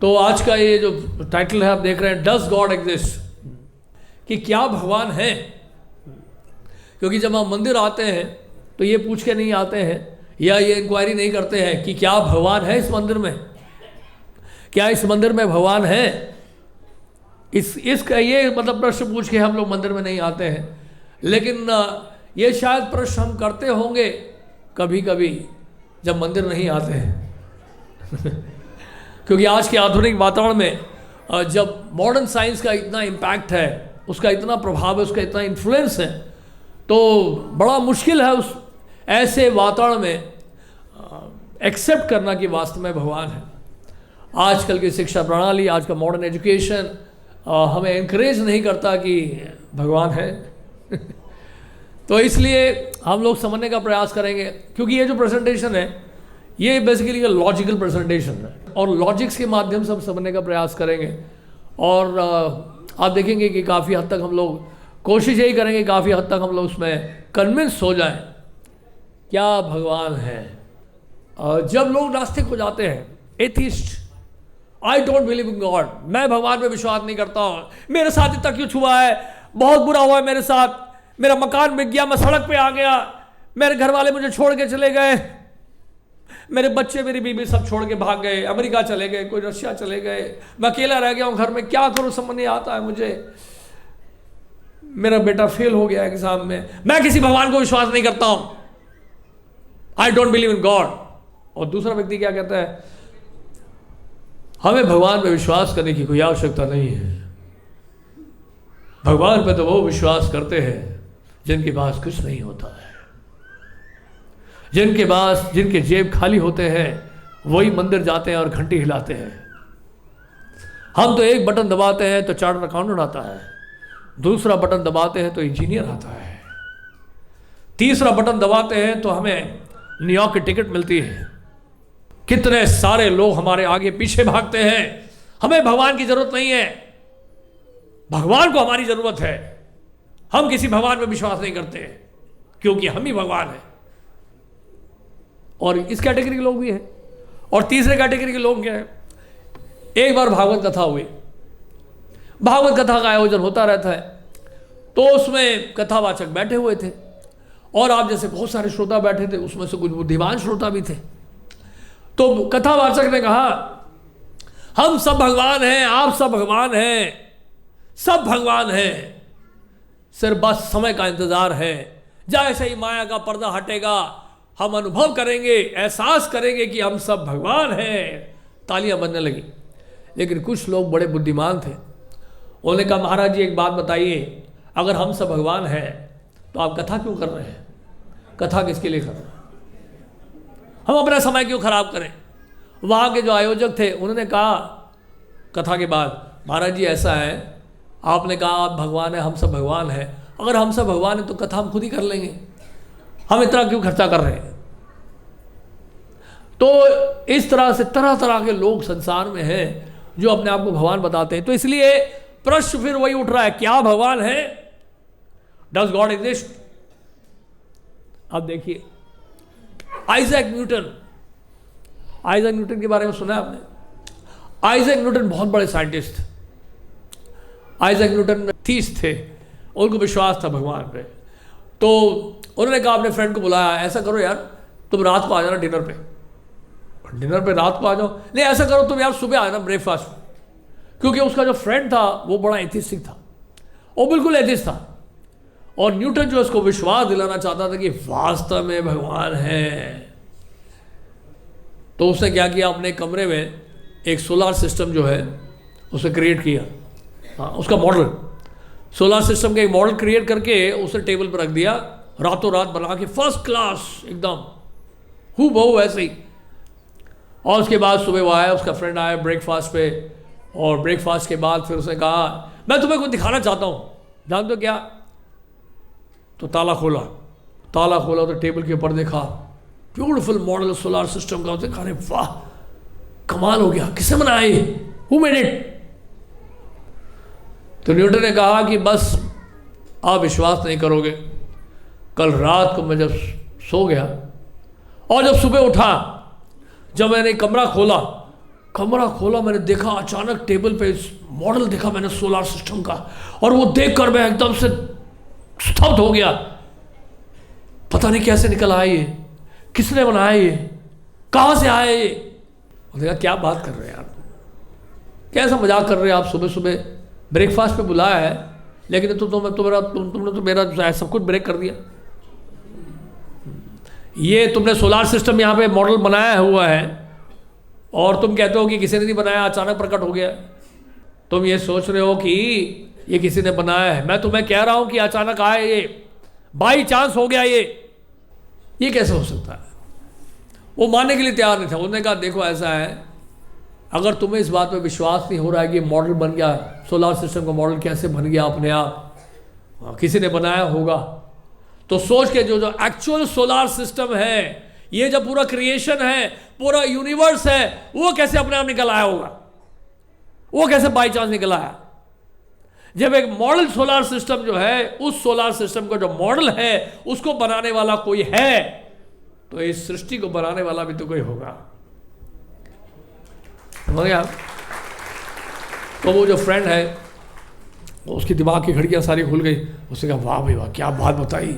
तो आज का ये जो टाइटल है आप देख रहे हैं, डज गॉड एग्जिस्ट, कि क्या भगवान है। क्योंकि जब हम मंदिर आते हैं तो ये पूछ के नहीं आते हैं या ये इंक्वायरी नहीं करते हैं कि क्या भगवान है इस मंदिर में, क्या इस मंदिर में भगवान है। इसका ये मतलब प्रश्न पूछ के हम लोग मंदिर में नहीं आते हैं। लेकिन ये शायद प्रश्न हम करते होंगे कभी कभी जब मंदिर नहीं आते हैं क्योंकि आज के आधुनिक वातावरण में जब मॉडर्न साइंस का इतना इम्पैक्ट है, उसका इतना प्रभाव है, उसका इतना इन्फ्लुएंस है, तो बड़ा मुश्किल है उस ऐसे वातावरण में एक्सेप्ट करना कि वास्तव में भगवान है। आजकल की शिक्षा प्रणाली, आज का मॉडर्न एजुकेशन हमें एनकरेज नहीं करता कि भगवान है तो इसलिए हम लोग समझने का प्रयास करेंगे, क्योंकि ये जो प्रेजेंटेशन है ये बेसिकली लॉजिकल प्रेजेंटेशन है और लॉजिक्स के माध्यम से हम समझने का प्रयास करेंगे। और आप देखेंगे कि काफ़ी हद तक हम लोग कोशिश यही करेंगे, काफ़ी हद तक हम लोग उसमें कन्विंस हो जाएं क्या भगवान है। जब लोग नास्तिक हो जाते हैं, atheist, I don't believe in God, मैं भगवान पे विश्वास नहीं करता हूँ, मेरे साथ इतना क्यों हुआ है, बहुत बुरा हुआ है मेरे साथ, मेरा मकान बिक गया, मैं सड़क पे आ गया, मेरे घर वाले मुझे छोड़ के चले गए, मेरे बच्चे मेरी बीवी सब छोड़ के भाग गए, अमेरिका चले गए, कोई रशिया चले गए, मैं अकेला रह गया हूँ घर में, क्या करूँ समझ नहीं आता है मुझे, मेरा बेटा फेल हो गया एग्जाम में, मैं किसी भगवान को विश्वास नहीं करता हूँ, I don't believe in God. और दूसरा व्यक्ति क्या कहता है, हमें भगवान पे विश्वास करने की कोई आवश्यकता नहीं है, भगवान पे तो वो विश्वास करते हैं जिनके पास कुछ नहीं होता है, जिनके जेब खाली होते हैं वही मंदिर जाते हैं और घंटी हिलाते हैं। हम तो एक बटन दबाते हैं तो चार्टर्ड अकाउंटेंट आता है, दूसरा बटन दबाते हैं तो इंजीनियर आता है, तीसरा बटन दबाते हैं तो हमें न्यूयॉर्क की टिकट मिलती है। कितने सारे लोग हमारे आगे पीछे भागते हैं। हमें भगवान की जरूरत नहीं है, भगवान को हमारी जरूरत है। हम किसी भगवान पर विश्वास नहीं करते क्योंकि हम ही भगवान हैं। और इस कैटेगरी के लोग भी हैं। और तीसरे कैटेगरी के लोग क्या है, एक बार भागवत कथा हुई, भागवत कथा का आयोजन होता रहता है, तो उसमें कथावाचक बैठे हुए थे और आप जैसे बहुत सारे श्रोता बैठे थे, उसमें से कुछ बुद्धिमान श्रोता भी थे। तो कथावाचक ने कहा, हम सब भगवान हैं, आप सब भगवान हैं, सब भगवान हैं, सिर्फ बस समय का इंतजार है, जैसे ही माया का पर्दा हटेगा हम अनुभव करेंगे, एहसास करेंगे कि हम सब भगवान हैं। तालियां बजने लगी। लेकिन कुछ लोग बड़े बुद्धिमान थे, उन्होंने कहा, महाराज जी एक बात बताइए, अगर हम सब भगवान हैं तो आप कथा क्यों कर रहे हैं, कथा किसके लिए कर रहे हैं, हम अपना समय क्यों खराब करें। वहाँ के जो आयोजक थे उन्होंने कहा कथा के बाद, महाराज जी ऐसा है, आपने कहा आप भगवान हैं, हम सब भगवान हैं, अगर हम सब भगवान हैं तो कथा हम खुद ही कर लेंगे, हम इतना क्यों खर्चा कर रहे हैं। तो इस तरह से तरह तरह के लोग संसार में हैं जो अपने आप को भगवान बताते हैं। तो इसलिए प्रश्न फिर वही उठ रहा है, क्या भगवान है, डज गॉड एग्जिस्ट। अब देखिए आइजैक न्यूटन के बारे में सुना है आपने। आइजैक न्यूटन बहुत बड़े साइंटिस्ट थे। आइजैक न्यूटन थीस्ट थे, उनको विश्वास था भगवान पे। तो उन्होंने कहा अपने फ्रेंड को बुलाया, ऐसा करो यार तुम रात को आ जाना डिनर पे रात को आ जाओ, नहीं ऐसा करो तुम यार सुबह आ जाना ब्रेकफास्ट में। क्योंकि उसका जो फ्रेंड था वो बड़ा एथिस्टिक था, वो बिल्कुल एथिस्ट था, और न्यूटन जो उसको विश्वास दिलाना चाहता था कि वास्तव में भगवान है। तो उसने क्या किया, अपने कमरे में एक सोलर सिस्टम जो है उसे क्रिएट किया, हाँ उसका मॉडल, सोलर सिस्टम का एक मॉडल क्रिएट करके उसे टेबल पर रख दिया, रातों रात बना के फर्स्ट क्लास एकदम हूबहू ऐसे ही। और उसके बाद सुबह वो आया, उसका फ्रेंड आया ब्रेकफास्ट पे, और ब्रेकफास्ट के बाद फिर उसने कहा मैं तुम्हें कुछ दिखाना चाहता हूँ, जानते हो क्या। तो ताला खोला तो टेबल के ऊपर देखा ब्यूटीफुल मॉडल सोलर सिस्टम का। देखा, अरे वाह कमाल हो गया, किसने बनाया, हु मेड इट। तो न्यूटन ने कहा कि बस आप विश्वास नहीं करोगे, कल रात को मैं जब सो गया और जब सुबह उठा, जब मैंने कमरा खोला कमरा खोला, मैंने देखा अचानक टेबल पे मॉडल देखा मैंने सोलार सिस्टम का, और वो देखकर मैं एकदम से स्तब्ध हो गया। पता नहीं कैसे निकल आया ये, किसने बनाया ये, कहां से आया ये। देखा क्या बात कर रहे हैं आप, कैसा मजाक कर रहे हैं आप, सुबह सुबह ब्रेकफास्ट पे बुलाया है लेकिन तुमने तो मेरा सब कुछ ब्रेक कर दिया। ये तुमने सोलार सिस्टम यहाँ पे मॉडल बनाया हुआ है और तुम कहते हो कि किसी ने नहीं बनाया, अचानक प्रकट हो गया। तुम ये सोच रहे हो कि ये किसी ने बनाया है, मैं तुम्हें कह रहा हूं कि अचानक आए, ये बाई चांस हो गया। ये कैसे हो सकता है। वो मानने के लिए तैयार नहीं था। उन्होंने कहा देखो ऐसा है, अगर तुम्हें इस बात पे विश्वास नहीं हो रहा है कि मॉडल बन गया, सोलार सिस्टम का मॉडल कैसे बन गया अपने आप, किसी ने बनाया होगा, तो सोच के जो एक्चुअल सोलार सिस्टम है, ये जो पूरा क्रिएशन है, पूरा यूनिवर्स है, वो कैसे अपने आप निकल आया होगा, वो कैसे बाई चांस निकल आया। जब एक मॉडल सोलार सिस्टम जो है, उस सोलार सिस्टम का जो मॉडल है उसको बनाने वाला कोई है, तो इस सृष्टि को बनाने वाला भी तो कोई होगा। समझ गए आप। तो वो जो फ्रेंड है, उसकी दिमाग की खिड़कियां सारी खुल गई। उसने कहा वाह भाई वाह, क्या बात बताई।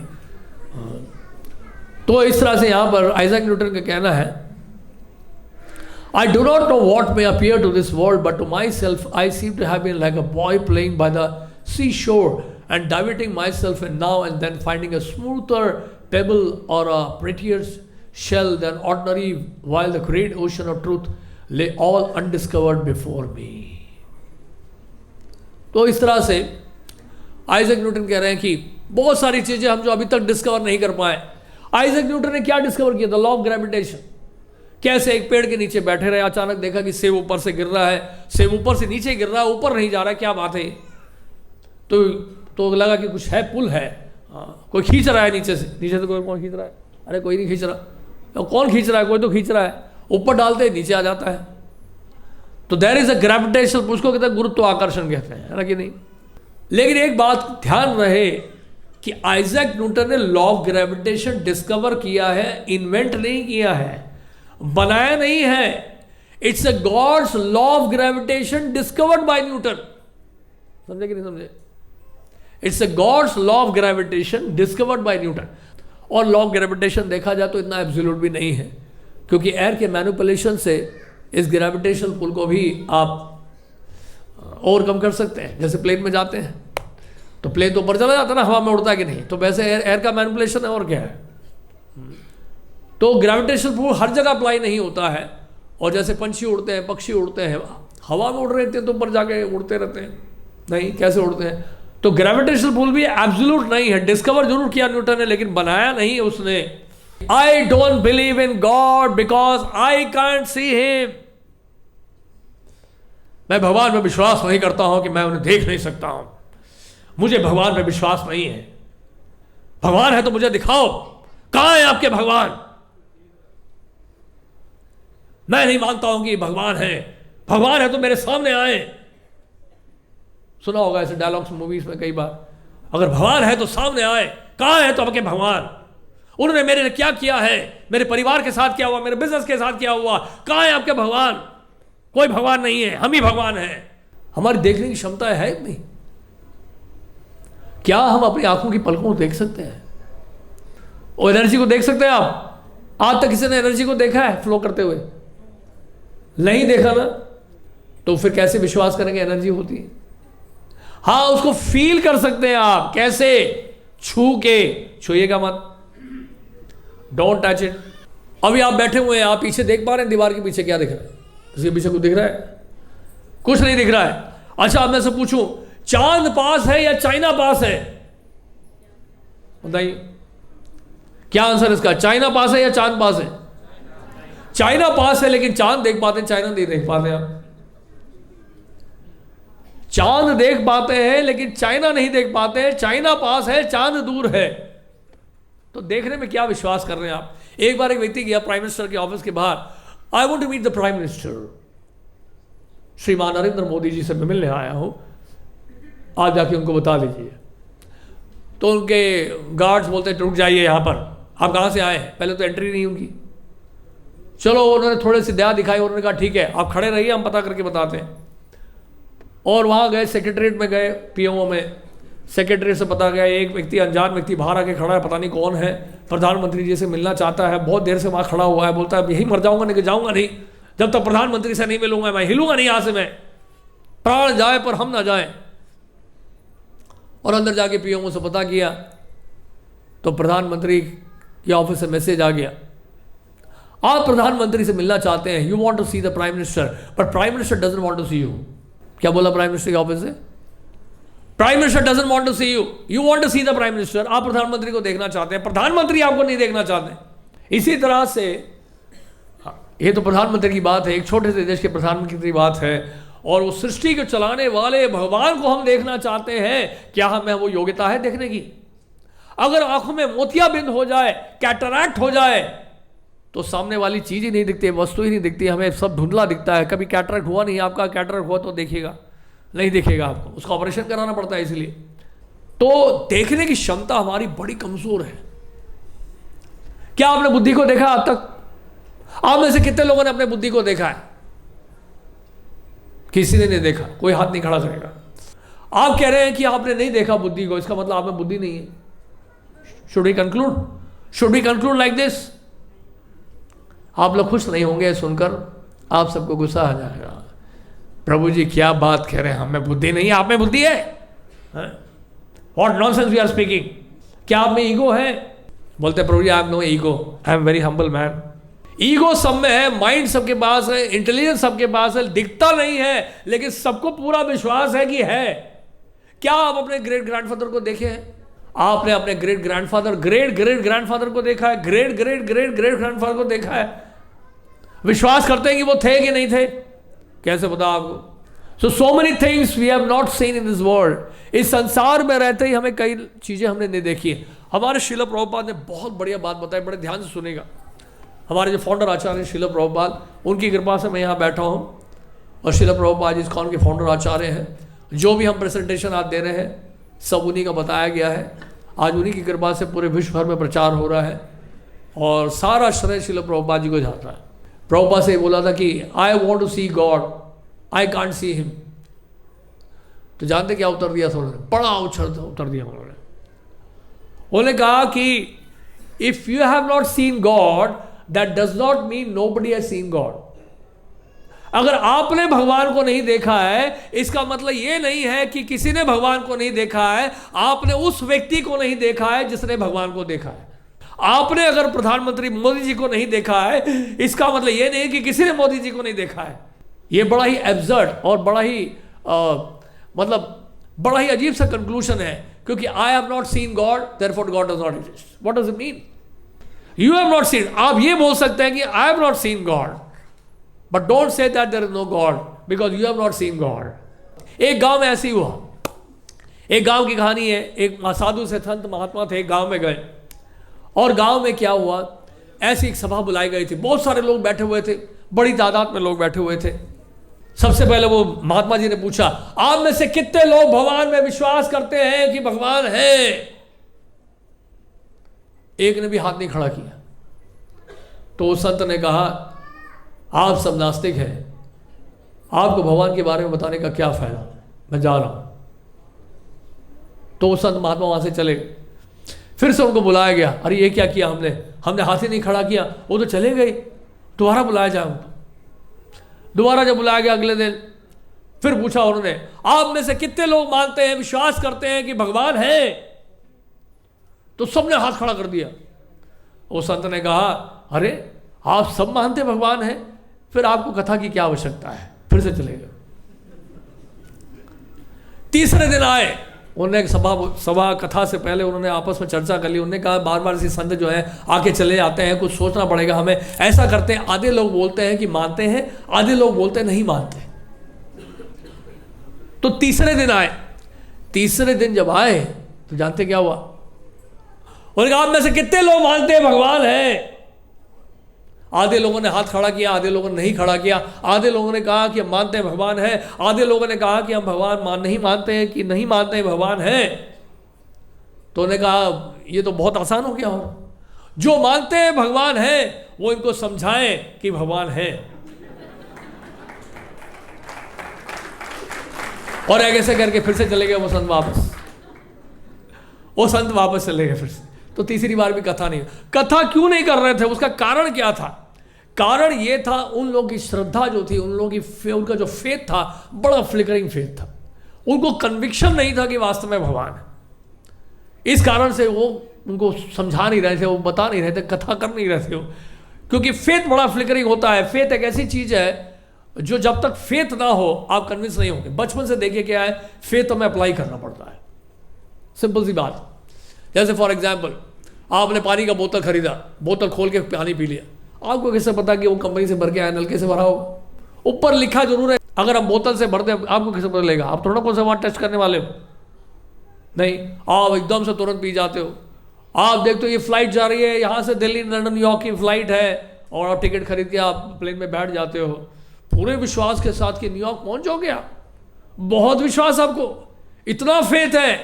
तो इस तरह से यहां पर आइजैक न्यूटन का कहना है, I do not know what may appear to this world, but to myself I seem to have been like a boy playing by the seashore and diverting myself in now and then finding a smoother pebble or a prettier shell than ordinary, while the great ocean of truth lay all undiscovered before me. तो इस तरह से Isaac Newton कह रहे हैं कि बहुत सारी चीजें हम जो अभी तक डिस्कवर नहीं कर पाए। आइजैक न्यूटन ने क्या डिस्कवर किया था? Law of gravitation. कैसे एक पेड़ के नीचे बैठे रहे, अचानक देखा कि सेब ऊपर से गिर रहा है, सेब ऊपर से नीचे गिर रहा है, ऊपर नहीं जा रहा है, क्या बात है। तो लगा कि कुछ है, पुल है, कोई खींच रहा है नीचे से कोई कौन खींच रहा है, अरे कोई नहीं खींच रहा, तो कौन खींच रहा है, कोई तो खींच रहा है, ऊपर डालते नीचे आ जाता है। तो देयर इज अ ग्रेविटेशन, उसको कहते हैं गुरुत्वाकर्षण कहते हैं, है ना कि नहीं। लेकिन एक बात ध्यान रहे कि आइजैक न्यूटन ने लॉ ऑफ ग्रेविटेशन डिस्कवर किया है, इन्वेंट नहीं किया है, बनाया नहीं है। It's a God's law of gravitation discovered by Newton. समझे कि नहीं समझे? It's a God's law of gravitation discovered by Newton. और लॉ ऑफ ग्रेविटेशन देखा जाए तो इतना एब्सोल्यूट भी नहीं है, क्योंकि एयर के मैनिपुलेशन से इस ग्रेविटेशन पुल को भी आप ओवरकम कर सकते हैं। जैसे प्लेन में जाते हैं तो प्लेन तो ऊपर चला जाता है ना, हवा में उड़ता है कि नहीं, तो वैसे एयर का मैनिपुलेशन है, और क्या है। तो ग्रेविटेशन पुल हर जगह अप्लाई नहीं होता है। और जैसे पंछी उड़ते हैं, पक्षी उड़ते हैं, हवा में उड़ रहे थे तो ऊपर जाके उड़ते रहते हैं, नहीं कैसे उड़ते हैं। तो ग्रेविटेशन पुल भी एब्सोल्यूट नहीं है। डिस्कवर जरूर किया न्यूटन ने, लेकिन बनाया नहीं उसने। I don't believe in God because I can't see him. मैं भगवान में विश्वास नहीं करता हूं कि मैं उन्हें देख नहीं सकता हूं। मुझे भगवान में विश्वास नहीं है। भगवान है तो मुझे दिखाओ, कहां है आपके भगवान। मैं नहीं मानता हूं कि भगवान है। भगवान है तो मेरे सामने आए। सुना होगा ऐसे डायलॉग्स मूवीज में कई बार, अगर भगवान है तो सामने आए। कहां है तो आपके भगवान? उन्होंने मेरे लिए क्या किया है, मेरे परिवार के साथ क्या हुआ, मेरे बिजनेस के साथ क्या हुआ, कहां है आपके भगवान? कोई भगवान नहीं है, हम ही भगवान हैं। हमारी देखने की क्षमता है नहीं? क्या हम अपनी आंखों की पलकों को देख सकते हैं? और एनर्जी को देख सकते हैं आप? आज तक किसी ने एनर्जी को देखा है फ्लो करते हुए? नहीं देखा ना, तो फिर कैसे विश्वास करेंगे एनर्जी होती है? हाँ, उसको फील कर सकते हैं आप। कैसे? छू के। छूइएगा मत, डोंट टच इट। अभी आप बैठे हुए हैं, आप पीछे देख पा रहे हैं, दीवार के पीछे क्या दिख रहा है? इसके पीछे कुछ दिख रहा है? कुछ नहीं दिख रहा है। अच्छा, अब मैं से पूछूं, चांद पास है या चाइना पास है? बताइए क्या आंसर इसका? चाइना पास है या चांद पास है? चाइना पास है, लेकिन चांद देख पाते हैं, चाइना नहीं देख पाते आप। चांद देख पाते हैं लेकिन चाइना नहीं देख पाते हैं। चाइना पास है, चांद दूर है। तो देखने में क्या विश्वास कर रहे हैं आप? एक बार एक व्यक्ति गया प्राइम मिनिस्टर के ऑफिस के बाहर, I want to meet the prime minister, Shriman Narendra Modi ji से मैं मिलने आया हूं, आज जाके उनको बता दीजिए। तो उनके गार्ड्स बोलते हैं रुक जाइए, यहां पर आप कहां से आए हैं? पहले तो एंट्री नहीं उनकी। चलो उन्होंने थोड़े से दया दिखाई, उन्होंने कहा ठीक है आप खड़े रहिए, हम पता करके बताते हैं। और वहाँ गए, सेक्रेटरीट में गए, पीएमओ में। सेक्रेटरी से पता गया एक व्यक्ति, अनजान व्यक्ति बाहर आके खड़ा है, पता नहीं कौन है, प्रधानमंत्री जी से मिलना चाहता है, बहुत देर से वहाँ खड़ा हुआ है, बोलता है यही मर जाऊंगा, नहीं जाऊंगा नहीं, जब तक प्रधानमंत्री से नहीं मिलूंगा मैं हिलूंगा नहीं यहाँ से, मैं प्राण जाए पर हम ना जाए। और अंदर जाके पीएमओ से पता किया तो प्रधानमंत्री के ऑफिस से मैसेज आ गया, आप प्रधानमंत्री से मिलना चाहते हैं, you want to see the prime minister but prime minister doesn't want to see you. क्या बोला प्राइम मिनिस्टर के ऑफिस से? Prime minister doesn't want to see you, you want to see the prime minister. आप प्रधानमंत्री को देखना चाहते हैं, प्रधानमंत्री आपको नहीं देखना चाहते। इसी तरह से ये तो प्रधानमंत्री की बात है, एक छोटे से देश के प्रधानमंत्री की बात है, और उस सृष्टि को चलाने वाले भगवान को हम देखना चाहते हैं। क्या हमें वो योग्यता है देखने की? अगर आंखों में मोतियाबिंद हो जाए, कैटरैक्ट हो जाए, तो सामने वाली चीज ही नहीं दिखती, वस्तु ही नहीं दिखती, हमें सब धुंधला दिखता है। कभी कैटरैक्ट हुआ नहीं आपका? कैटरैक्ट हुआ तो देखिएगा, नहीं दिखेगा आपको, उसका ऑपरेशन कराना पड़ता है। इसलिए तो देखने की क्षमता हमारी बड़ी कमजोर है। क्या आपने बुद्धि को देखा अब तक? आप में से कितने लोगों ने अपने बुद्धि को देखा है? किसी ने नहीं देखा, कोई हाथ नहीं खड़ा करेगा। आप कह रहे हैं कि आपने नहीं देखा बुद्धि को, इसका मतलब आप में बुद्धि नहीं है। Should we conclude? Should we conclude like this? आप लोग खुश नहीं होंगे सुनकर, आप सबको गुस्सा आ जाएगा, प्रभु जी क्या बात कह रहे हैं, हमें बुद्धि नहीं है, आप में बुद्धि है? What nonsense we are speaking. क्या आप में ईगो है? बोलते प्रभु जी आप no ego, I am very humble man. Ego सब में है, माइंड सबके पास है, इंटेलिजेंस सबके पास है, दिखता नहीं है, लेकिन सबको पूरा विश्वास है कि है। क्या आप अपने ग्रेट ग्रैंडफादर को देखे हैं? आपने अपने great grandfather, great great grandfather को देखा है? Great great great great grandfather को देखा है? विश्वास करते हैं कि वो थे कि नहीं थे? कैसे पता आपको? So many things we have not seen in this world. इस संसार में रहते ही हमें कई चीजें हमने नहीं देखी है। हमारे श्रील प्रभुपाद ने बहुत बढ़िया बात बताई, बड़े ध्यान से सुनेगा। हमारे जो फाउंडर आचार्य श्रील प्रभुपाद, उनकी कृपा से मैं यहाँ बैठा हूँ, और श्रील प्रभुपाद इस्कॉन के फाउंडर आचार्य हैं। जो भी हम प्रेजेंटेशन आज दे रहे हैं सब उन्हीं का बताया गया है। आज उन्हीं की कृपा से पूरे विश्व भर में प्रचार हो रहा है, और सारा श्रेय श्रील प्रभुपाद जी को जाता है। प्रभुपाद से बोला था कि I want to see God, I can't see him. तो जानते क्या उत्तर दिया था उन्होंने? बड़ा उत्तर दिया उन्होंने कहा कि if you have not seen God that does not mean nobody has seen God. अगर आपने भगवान को नहीं देखा है, इसका मतलब यह नहीं है कि किसी ने भगवान को नहीं देखा है। आपने उस व्यक्ति को नहीं देखा है जिसने भगवान को देखा है। आपने अगर प्रधानमंत्री मोदी जी को नहीं देखा है, इसका मतलब यह नहीं कि किसी ने मोदी जी को नहीं देखा है। यह बड़ा ही एब्सर्ड और बड़ा ही बड़ा ही अजीब सा कंक्लूजन है, क्योंकि I have not seen God therefore God does not exist. What does it mean? You have not seen, आप ये बोल सकते हैं कि I have not seen God, but don't say that there is no God because you have not seen God. एक गांव में ऐसी हुआ, एक गांव की कहानी है। एक साधु से संत महात्मा थे, एक गांव में गए, और गांव में क्या हुआ, ऐसी एक सभा बुलाई गई थी। बहुत सारे लोग बैठे हुए थे, बड़ी तादाद में लोग बैठे हुए थे। सबसे पहले वो महात्मा जी ने पूछा, आप में से कितने लोग भगवान में विश्वास करते हैं कि भगवान है? एक ने भी हाथ नहीं खड़ा किया। तो उस संत ने कहा, आप सब नास्तिक हैं, आपको भगवान के बारे में बताने का क्या फायदा, मैं जा रहा हूं। तो उस संत महात्मा वहां से चले गए। फिर से उनको बुलाया गया, अरे ये क्या किया हमने हाथ ही नहीं खड़ा किया। वो तो चले गए, दोबारा बुलाया जाए उनको। दोबारा जब बुलाया गया अगले दिन, फिर पूछा उन्होंने, आप में से कितने लोग मानते हैं, विश्वास करते हैं कि भगवान है? तो सबने हाथ खड़ा कर दिया। वो संत ने कहा, अरे आप सब मानते हैं भगवान है, फिर आपको कथा की क्या आवश्यकता है? फिर से चले गए। तीसरे दिन आए, उन्होंने सभा कथा से पहले उन्होंने आपस में चर्चा कर ली। उन्होंने कहा, बार बार ऐसे संत जो है आके चले जाते हैं, कुछ सोचना पड़ेगा हमें। ऐसा करते हैं, आधे लोग बोलते हैं कि मानते हैं, आधे लोग बोलते हैं नहीं मानते। तो तीसरे दिन आए। तीसरे दिन जब आए तो जानते क्या हुआ? उन्होंने कहा, आप में से कितने लोग मानते हैं भगवान है? आधे लोगों ने हाथ खड़ा किया, आधे लोगों ने नहीं खड़ा किया। आधे लोगों ने कहा कि हम मानते हैं भगवान है, आधे लोगों ने कहा कि हम भगवान नहीं मानते हैं, कि नहीं मानते हैं भगवान है। तो उन्होंने कहा, ये तो बहुत आसान हो गया। और जो मानते हैं भगवान है वो इनको समझाएं कि भगवान है। और ऐसे करके फिर से चले गए वो संत वापस, वो संत वापस चले गए फिर से। तो तीसरी बार भी कथा नहीं। कथा क्यों नहीं कर रहे थे, उसका कारण क्या था? कारण ये था उन लोगों की श्रद्धा जो थी, उन लोगों की उनका जो फेथ था बड़ा फ्लिकरिंग फेथ था। उनको कन्विक्शन नहीं था कि वास्तव में भगवान है। इस कारण से वो उनको समझा नहीं रहे थे, वो बता नहीं रहे थे, कथा कर नहीं रहे थे वो, क्योंकि फेथ बड़ा फ्लिकरिंग होता है। फेथ एक ऐसी चीज है जो जब तक फेथ ना हो आप कन्विंस नहीं होंगे। बचपन से देखिए क्या है, फेथ हमें अप्लाई करना पड़ता है, सिंपल सी बात। जैसे फॉर एग्जाम्पल आपने पानी का बोतल खरीदा, बोतल खोल के पानी पी लिया, आपको कैसे पता कि वो कंपनी से भर के आया, नलके से भरा होगा? ऊपर लिखा जरूर है, अगर हम बोतल से भर दें आपको कैसे पता लगेगा? आप थोड़ा कौन सा वहां टेस्ट करने वाले हो? नहीं, आप एकदम से तुरंत पी जाते हो। आप देखते हो ये फ्लाइट जा रही है, यहाँ से दिल्ली लंदन न्यूयॉर्क की फ्लाइट है, और आप टिकट खरीद के आप प्लेन में बैठ जाते हो पूरे विश्वास के साथ कि न्यूयॉर्क पहुंच जाओगे आप। बहुत विश्वास, आपको इतना फेथ है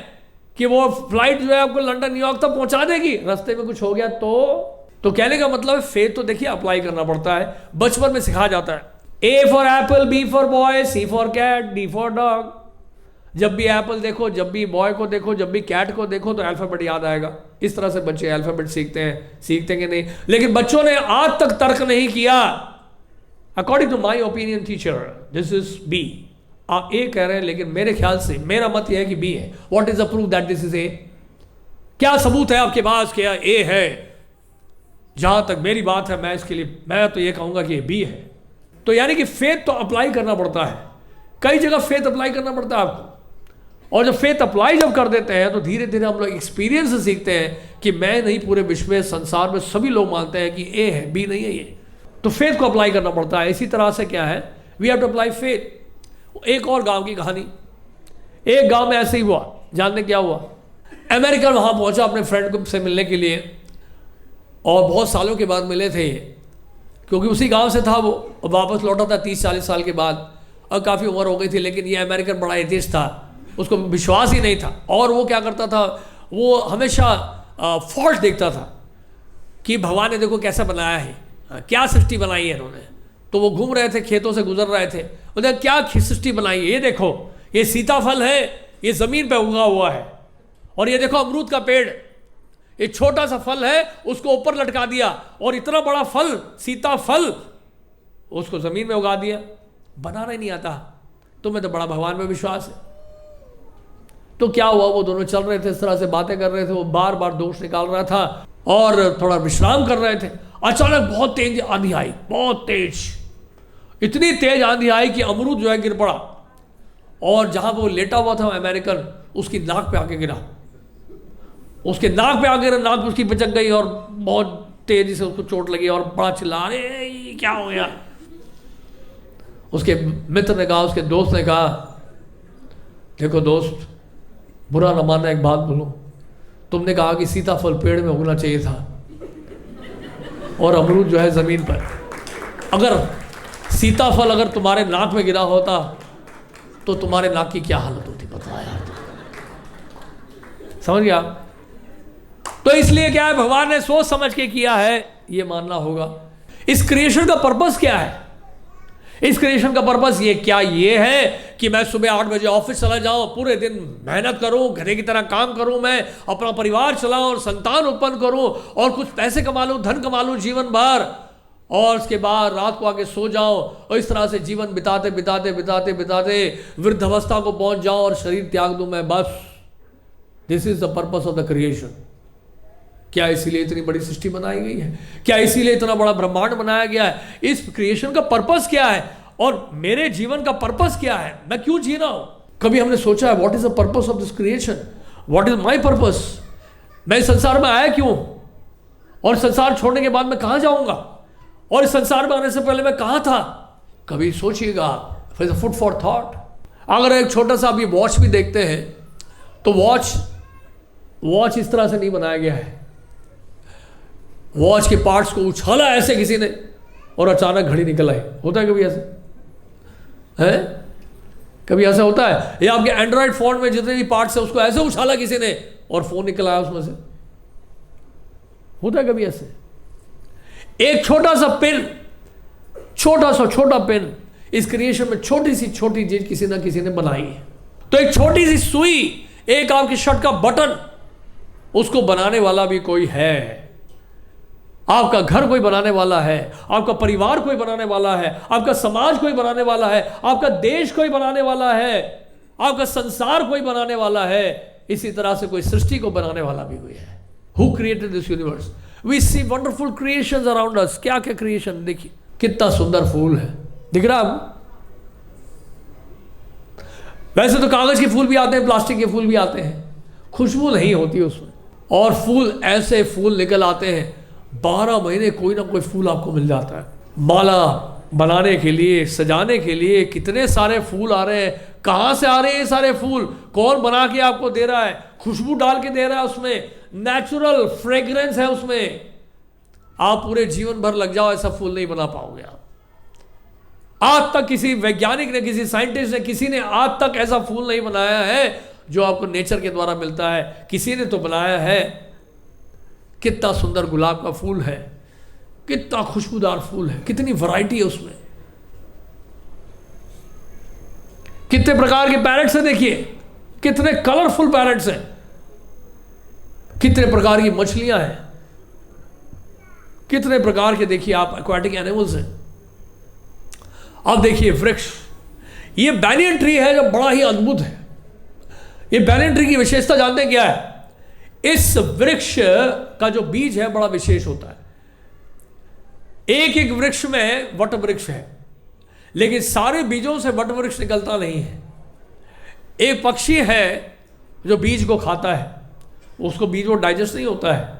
कि वो फ्लाइट जो है आपको लंदन न्यूयॉर्क तक पहुंचा देगी। रास्ते में कुछ हो गया तो कहने का मतलब है फेथ तो देखिए अप्लाई करना पड़ता है, बचपन में सिखाया जाता है। A for apple, B for boy, C for cat, D for dog. जब भी एप्पल देखो, जब भी बॉय को देखो, जब भी कैट को देखो तो अल्फाबेट याद आएगा। इस तरह से बच्चे अल्फाबेट सीखते हैं कि नहीं? लेकिन बच्चों ने आज तक तर्क नहीं किया। According to my opinion teacher this is B. आप ए कह रहे हैं, लेकिन मेरे ख्याल से मेरा मत यह है कि बी है। What is the proof that this is a? क्या सबूत है आपके पास कि ए है? जहां तक मेरी बात है, मैं तो ये कहूंगा कि ये बी है। तो यानी कि फेथ तो अप्लाई करना पड़ता है, कई जगह फेथ अप्लाई करना पड़ता है आपको। और जब फेथ अप्लाई जब कर देते हैं तो धीरे धीरे हम लोग एक्सपीरियंस से सीखते हैं कि मैं नहीं, पूरे विश्व में, संसार में सभी लोग मानते हैं कि ए है, बी नहीं है ये। तो फेथ को अप्लाई करना पड़ता है। इसी तरह से क्या है, we have to apply faith. एक और गांव की कहानी, एक गांव में ऐसे ही हुआ। जानते क्या हुआ? अमेरिकन वहां पहुंचा अपने फ्रेंड से मिलने के लिए, और बहुत सालों के बाद मिले थे, क्योंकि उसी गांव से था वो, और वापस लौटा था 30-40 साल के बाद, और काफ़ी उम्र हो गई थी। लेकिन ये अमेरिकन बड़ा एथिस्ट था, उसको विश्वास ही नहीं था। और वो क्या करता था, वो हमेशा फॉल्ट देखता था कि भगवान ने देखो कैसा बनाया है, क्या सृष्टि बनाई है इन्होंने। तो वो घूम रहे थे, खेतों से गुजर रहे थे, उन्हें क्या सृष्टि बनाई है, ये देखो, ये सीताफल है, ये ज़मीन पे उगा हुआ है, और ये देखो अमरूद का पेड़, ये छोटा सा फल है, उसको ऊपर लटका दिया, और इतना बड़ा फल, सीताफल, उसको ज़मीन में उगा दिया। बनाना ही नहीं आता, तुम्हें तो बड़ा भगवान में विश्वास है। तो क्या हुआ, वो दोनों चल रहे थे, इस तरह से बातें कर रहे थे, वो बार बार दोष निकाल रहा था और थोड़ा विश्राम कर रहे थे। अचानक बहुत तेज आंधी आई, बहुत तेज, इतनी तेज आंधी आई कि अमरूद जो है गिर पड़ा, और जहां वो लेटा हुआ था अमेरिकन, उसकी नाक पे आके गिरा। उसके नाक पे आके गिरा, नाक उसकी पिचक गई और बहुत तेजी से उसको चोट लगी, और बड़ा चिल्ला, अरे क्या हो गया? उसके मित्र ने कहा, उसके दोस्त ने कहा, देखो दोस्त, बुरा न मानना, एक बात बोलो, तुमने कहा कि सीताफल पेड़ में उगना चाहिए था और अमरूद जो है जमीन पर। अगर सीताफल अगर तुम्हारे नाक में गिरा होता तो तुम्हारे नाक की क्या हालत होती, पता यार? समझ गया? तो इसलिए क्या है, भगवान ने सोच समझ के किया है, ये मानना होगा। इस क्रिएशन का पर्पस क्या है? इस क्रिएशन का पर्पस ये है कि मैं सुबह 8 बजे ऑफिस चला जाऊं, पूरे दिन मेहनत करूं, घरे की तरह काम करूं, मैं अपना परिवार चलाऊं और संतान उत्पन्न करूं और कुछ पैसे कमा लूं, धन कमा लूं जीवन भर, और उसके बाद रात को आके सो जाऊं, और इस तरह से जीवन बिताते बिताते बिताते बिताते वृद्धावस्था को पहुंच जाऊं और शरीर त्याग दूं मैं, बस। This is the purpose of the creation. क्या इसीलिए इतनी बड़ी सृष्टि बनाई गई है? क्या इसीलिए इतना बड़ा ब्रह्मांड बनाया गया है? इस क्रिएशन का पर्पस क्या है? और मेरे जीवन का पर्पस क्या है? मैं क्यों जी रहा हूं? कभी हमने सोचा है what is the purpose of this creation? What is my purpose? मैं इस संसार में आया क्यों, और संसार छोड़ने के बाद मैं कहां जाऊंगा, और इस संसार में आने से पहले मैं कहां था? कभी सोचिएगा, फूड फॉर थॉट। अगर एक छोटा सा अभी वॉच भी देखते हैं तो वॉच इस तरह से नहीं बनाया गया है। वॉच के पार्ट्स को उछाला ऐसे किसी ने और अचानक घड़ी निकल आई। होता है कभी ऐसे? है कभी ऐसा होता है? या आपके एंड्रॉइड फोन में जितने भी पार्ट्स है उसको ऐसे उछाला किसी ने और फोन निकल आया उसमें से। होता है कभी ऐसे? एक छोटा सा पेन, छोटा पेन, इस क्रिएशन में छोटी सी छोटी चीज किसी ना किसी ने बनाई है। तो एक छोटी सी सुई, एक आपके शर्ट का बटन, उसको बनाने वाला भी कोई है। आपका घर कोई बनाने वाला है, आपका परिवार कोई बनाने वाला है, आपका समाज कोई बनाने वाला है, आपका देश कोई बनाने वाला है, आपका संसार कोई बनाने वाला है। इसी तरह से कोई सृष्टि को बनाने वाला भी कोई है। Who created this universe? We see wonderful creations around us. क्या क्या क्रिएशन, देखिए कितना सुंदर फूल है, दिख रहा है? वैसे तो कागज के फूल भी आते हैं, प्लास्टिक के फूल भी आते हैं, खुशबू नहीं होती उसमें। और फूल, ऐसे फूल निकल आते हैं, 12 महीने कोई ना कोई फूल आपको मिल जाता है। माला बनाने के लिए, सजाने के लिए कितने सारे फूल आ रहे हैं। कहां से आ रहे हैं ये सारे फूल? कौन बना के आपको दे रहा है? खुशबू डाल के दे रहा है, उसमें नेचुरल फ्रेग्रेंस है उसमें। आप पूरे जीवन भर लग जाओ, ऐसा फूल नहीं बना पाओगे आप। आज तक किसी वैज्ञानिक ने, किसी साइंटिस्ट ने, किसी ने आज तक ऐसा फूल नहीं बनाया है जो आपको नेचर के द्वारा मिलता है। किसी ने तो बनाया है। कितना सुंदर गुलाब का फूल है, कितना खुशबूदार फूल है, कितनी वैरायटी है उसमें, कितने प्रकार के पैरेट्स हैं, देखिए कितने कलरफुल पैरेट्स हैं, कितने प्रकार की मछलियां हैं, कितने प्रकार के देखिए आप एक्वाटिक एनिमल्स हैं। अब देखिए वृक्ष, ये बैनियन ट्री है जो बड़ा ही अद्भुत है। ये बैनियन ट्री की विशेषता जानते हैं क्या है? इस वृक्ष का जो बीज है बड़ा विशेष होता है। एक एक वृक्ष में वट वृक्ष है, लेकिन सारे बीजों से वट वृक्ष निकलता नहीं है। एक पक्षी है जो बीज को खाता है, उसको बीज वो डाइजेस्ट नहीं होता है,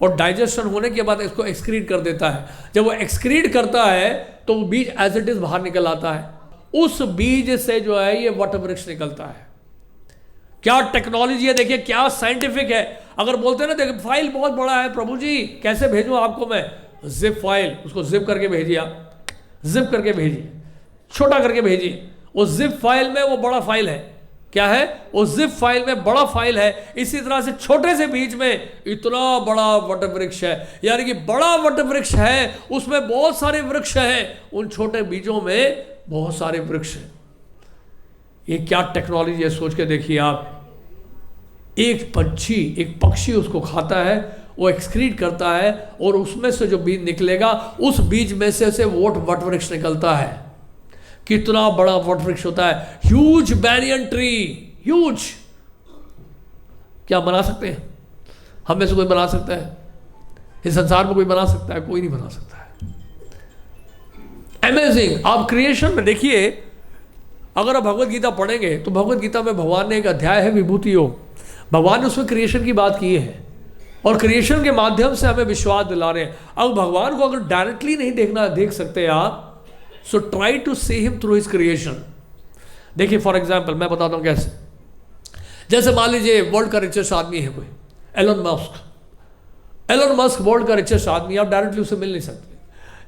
और डाइजेशन होने के बाद इसको एक्सक्रीट कर देता है। जब वो एक्सक्रीट करता है तो वो बीज एज इट इज बाहर निकल आता है। उस बीज से जो है ये वट वृक्ष निकलता है। क्या टेक्नोलॉजी है, देखिए क्या साइंटिफिक है। अगर बोलते हैं ना, देखिए फाइल बहुत बड़ा है, प्रभु जी कैसे भेजूं आपको मैं? जिप फाइल, उसको जिप करके भेजिए, आप जिप करके भेजिए, छोटा करके भेजिए। उस जिप फाइल में वो बड़ा फाइल है। क्या है? उस जिप फाइल में बड़ा फाइल है। इसी तरह से छोटे से बीज में इतना बड़ा वट वृक्ष है, यानी कि बड़ा वट वृक्ष है, उसमें बहुत सारे वृक्ष हैं, उन छोटे बीजों में बहुत सारे वृक्ष हैं। ये क्या टेक्नोलॉजी है, सोच के देखिए आप। एक पक्षी उसको खाता है, वो एक्सक्रीट करता है, और उसमें से जो बीज निकलेगा, उस बीज में से वट वृक्ष निकलता है। कितना बड़ा वट वृक्ष होता है, ह्यूज बैनियन ट्री, ह्यूज। क्या बना सकते हैं? हम में से कोई बना सकता है? इस संसार में कोई बना सकता है? कोई नहीं बना सकता है। अमेजिंग। आप क्रिएशन में देखिए, अगर आप भगवत गीता पढ़ेंगे तो भगवत गीता में भगवान ने एक अध्याय है विभूति योग। भगवान ने उसमें क्रिएशन की बात की है, और क्रिएशन के माध्यम से हमें विश्वास दिला रहे हैं। अब भगवान को अगर डायरेक्टली नहीं देख सकते आप, so try to see him through his creation. देखिए फॉर एग्जाम्पल मैं बताता हूं कैसे। जैसे मान लीजिए वर्ल्ड का रिचेस्ट आदमी है कोई, एलन मस्क वर्ल्ड का रिचेस्ट आदमी, आप डायरेक्टली उससे मिल नहीं सकते,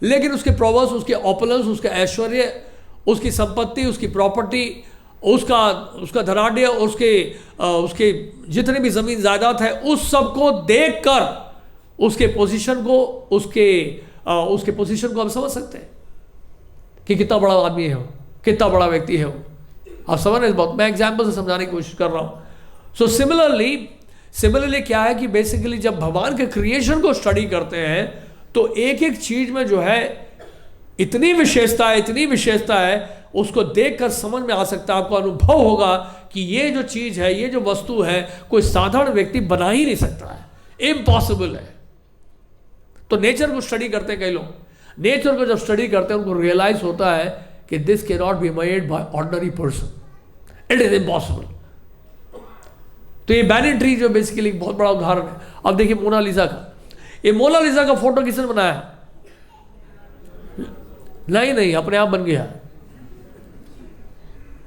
लेकिन उसके प्रोवर्स, उसके ऑपुलेंस, उसके ऐश्वर्य, उसकी संपत्ति, उसकी प्रॉपर्टी, उसका धनाढ्य, उसके जितने भी जमीन जायदाद है, उस सब को देखकर उसके पोजीशन को हम समझ सकते हैं कि कितना बड़ा आदमी है वो, कितना बड़ा व्यक्ति है वो। आप समझ रहे हैं? बहुत मैं एग्जाम्पल से समझाने की कोशिश कर रहा हूं। सो सिमिलरली क्या है कि बेसिकली जब भगवान के क्रिएशन को स्टडी करते हैं तो एक एक चीज में जो है इतनी विशेषता है, उसको देखकर समझ में आ सकता है, आपको अनुभव होगा कि ये जो चीज है, ये जो वस्तु है, कोई साधारण व्यक्ति बना ही नहीं सकता है, इम्पॉसिबल है। तो नेचर को स्टडी करते हैं कई लोग, नेचर को जब स्टडी करते हैं उनको रियलाइज होता है कि this can not be made by ordinary person, it is impossible. तो ये बैनियन ट्री जो बेसिकली बहुत बड़ा उदाहरण है। अब देखिए मोनालिसा का, ये मोनालिसा का फोटो किसने बनाया? नहीं, अपने आप बन गया।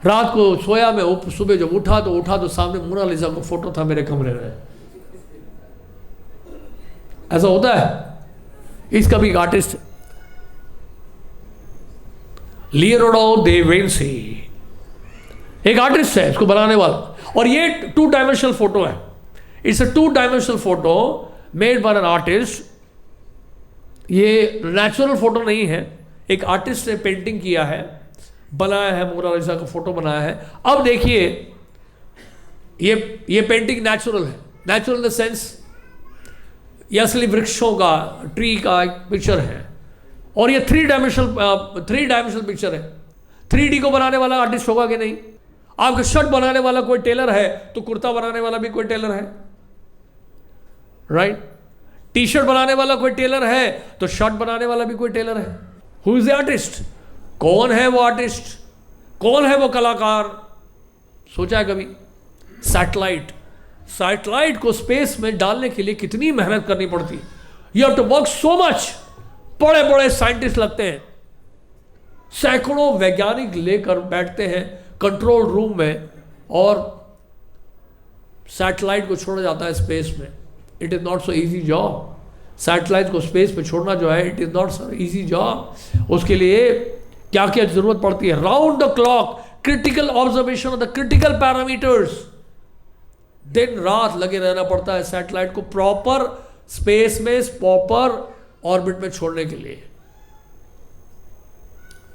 रात को सोया मैं, सुबह जब उठा तो सामने मोनालिसा का फोटो था मेरे कमरे में। ऐसा होता है। इसका भी एक आर्टिस्ट लियोनार्डो दा विंची, एक आर्टिस्ट है इसको बनाने वाला, और ये 2 डायमेंशनल फोटो है। It's a 2 dimensional photo made by an artist. ये नेचुरल फोटो नहीं है, एक आर्टिस्ट ने पेंटिंग किया है, बनाया है, मोनालिसा का फोटो बनाया है। अब देखिए ये पेंटिंग नेचुरल है, नेचुरल इन द सेंस ये असली वृक्षों का, ट्री का एक पिक्चर है, और ये थ्री डायमेंशनल पिक्चर है। 3D को बनाने वाला आर्टिस्ट होगा कि नहीं? आपका शर्ट बनाने वाला कोई टेलर है तो कुर्ता बनाने वाला भी कोई टेलर है, राइट? टी शर्ट बनाने वाला कोई टेलर है तो शर्ट बनाने वाला भी कोई टेलर है। Who is the artist? कौन है वो आर्टिस्ट? कौन है वो कलाकार? सोचा है कभी? सैटेलाइट को स्पेस में डालने के लिए कितनी मेहनत करनी पड़ती है। You have to work so much. बड़े बड़े साइंटिस्ट लगते हैं, सैकड़ों वैज्ञानिक लेकर बैठते हैं कंट्रोल रूम में, और सैटेलाइट को छोड़ा जाता है स्पेस में। It is not so easy job. Satellite को स्पेस में छोड़ना जो है, it is not so easy job. उसके लिए क्या क्या जरूरत पड़ती है? Round the clock critical observation of the critical parameters. दिन रात लगे रहना पड़ता है सैटेलाइट को प्रॉपर स्पेस में, प्रॉपर ऑर्बिट में छोड़ने के लिए।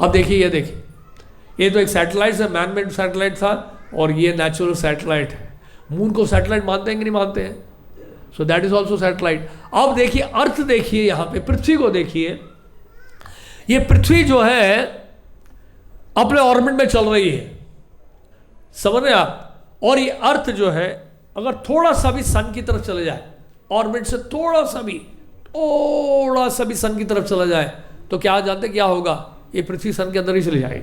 अब देखिए, ये तो एक सैटेलाइट है, मैनमेड सैटेलाइट था, और ये नेचुरल सैटेलाइट है। मून को सैटेलाइट मानते हैं कि नहीं मानते हैं? सो दैट इज ऑल्सो सैटेलाइट। अब देखिए अर्थ, देखिए यहां पे पृथ्वी को देखिए। ये पृथ्वी जो है अपने ऑर्बिट में चल रही है, समझ रहे आप? और ये अर्थ जो है अगर थोड़ा सा भी सन की तरफ चले जाए, ऑर्बिट से थोड़ा सा भी सन की तरफ चला जाए, तो क्या जानते क्या होगा? ये पृथ्वी सन के अंदर ही चली जाएगी।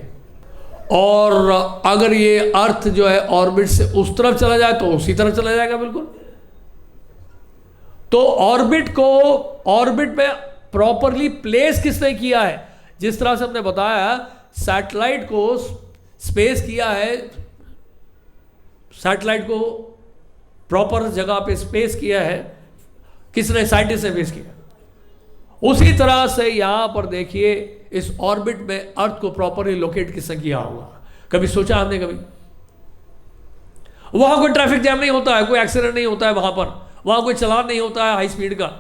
और अगर ये अर्थ जो है ऑर्बिट से उस तरफ चला जाए तो उसी तरफ चला जाएगा बिल्कुल। तो ऑर्बिट में प्रॉपरली प्लेस किसने किया है? जिस तरह से हमने बताया, सैटेलाइट को स्पेस किया है, सैटेलाइट को प्रॉपर जगह पे स्पेस किया है किसने? साइंटिस्ट ने स्पेस किया। उसी तरह से यहां पर देखिए इस ऑर्बिट में अर्थ को प्रॉपरली लोकेट किसने किया होगा? कभी सोचा हमने? कभी वहां कोई ट्रैफिक जैम नहीं होता है, कोई एक्सीडेंट नहीं होता है वहां कोई चलान नहीं होता है हाई स्पीड का।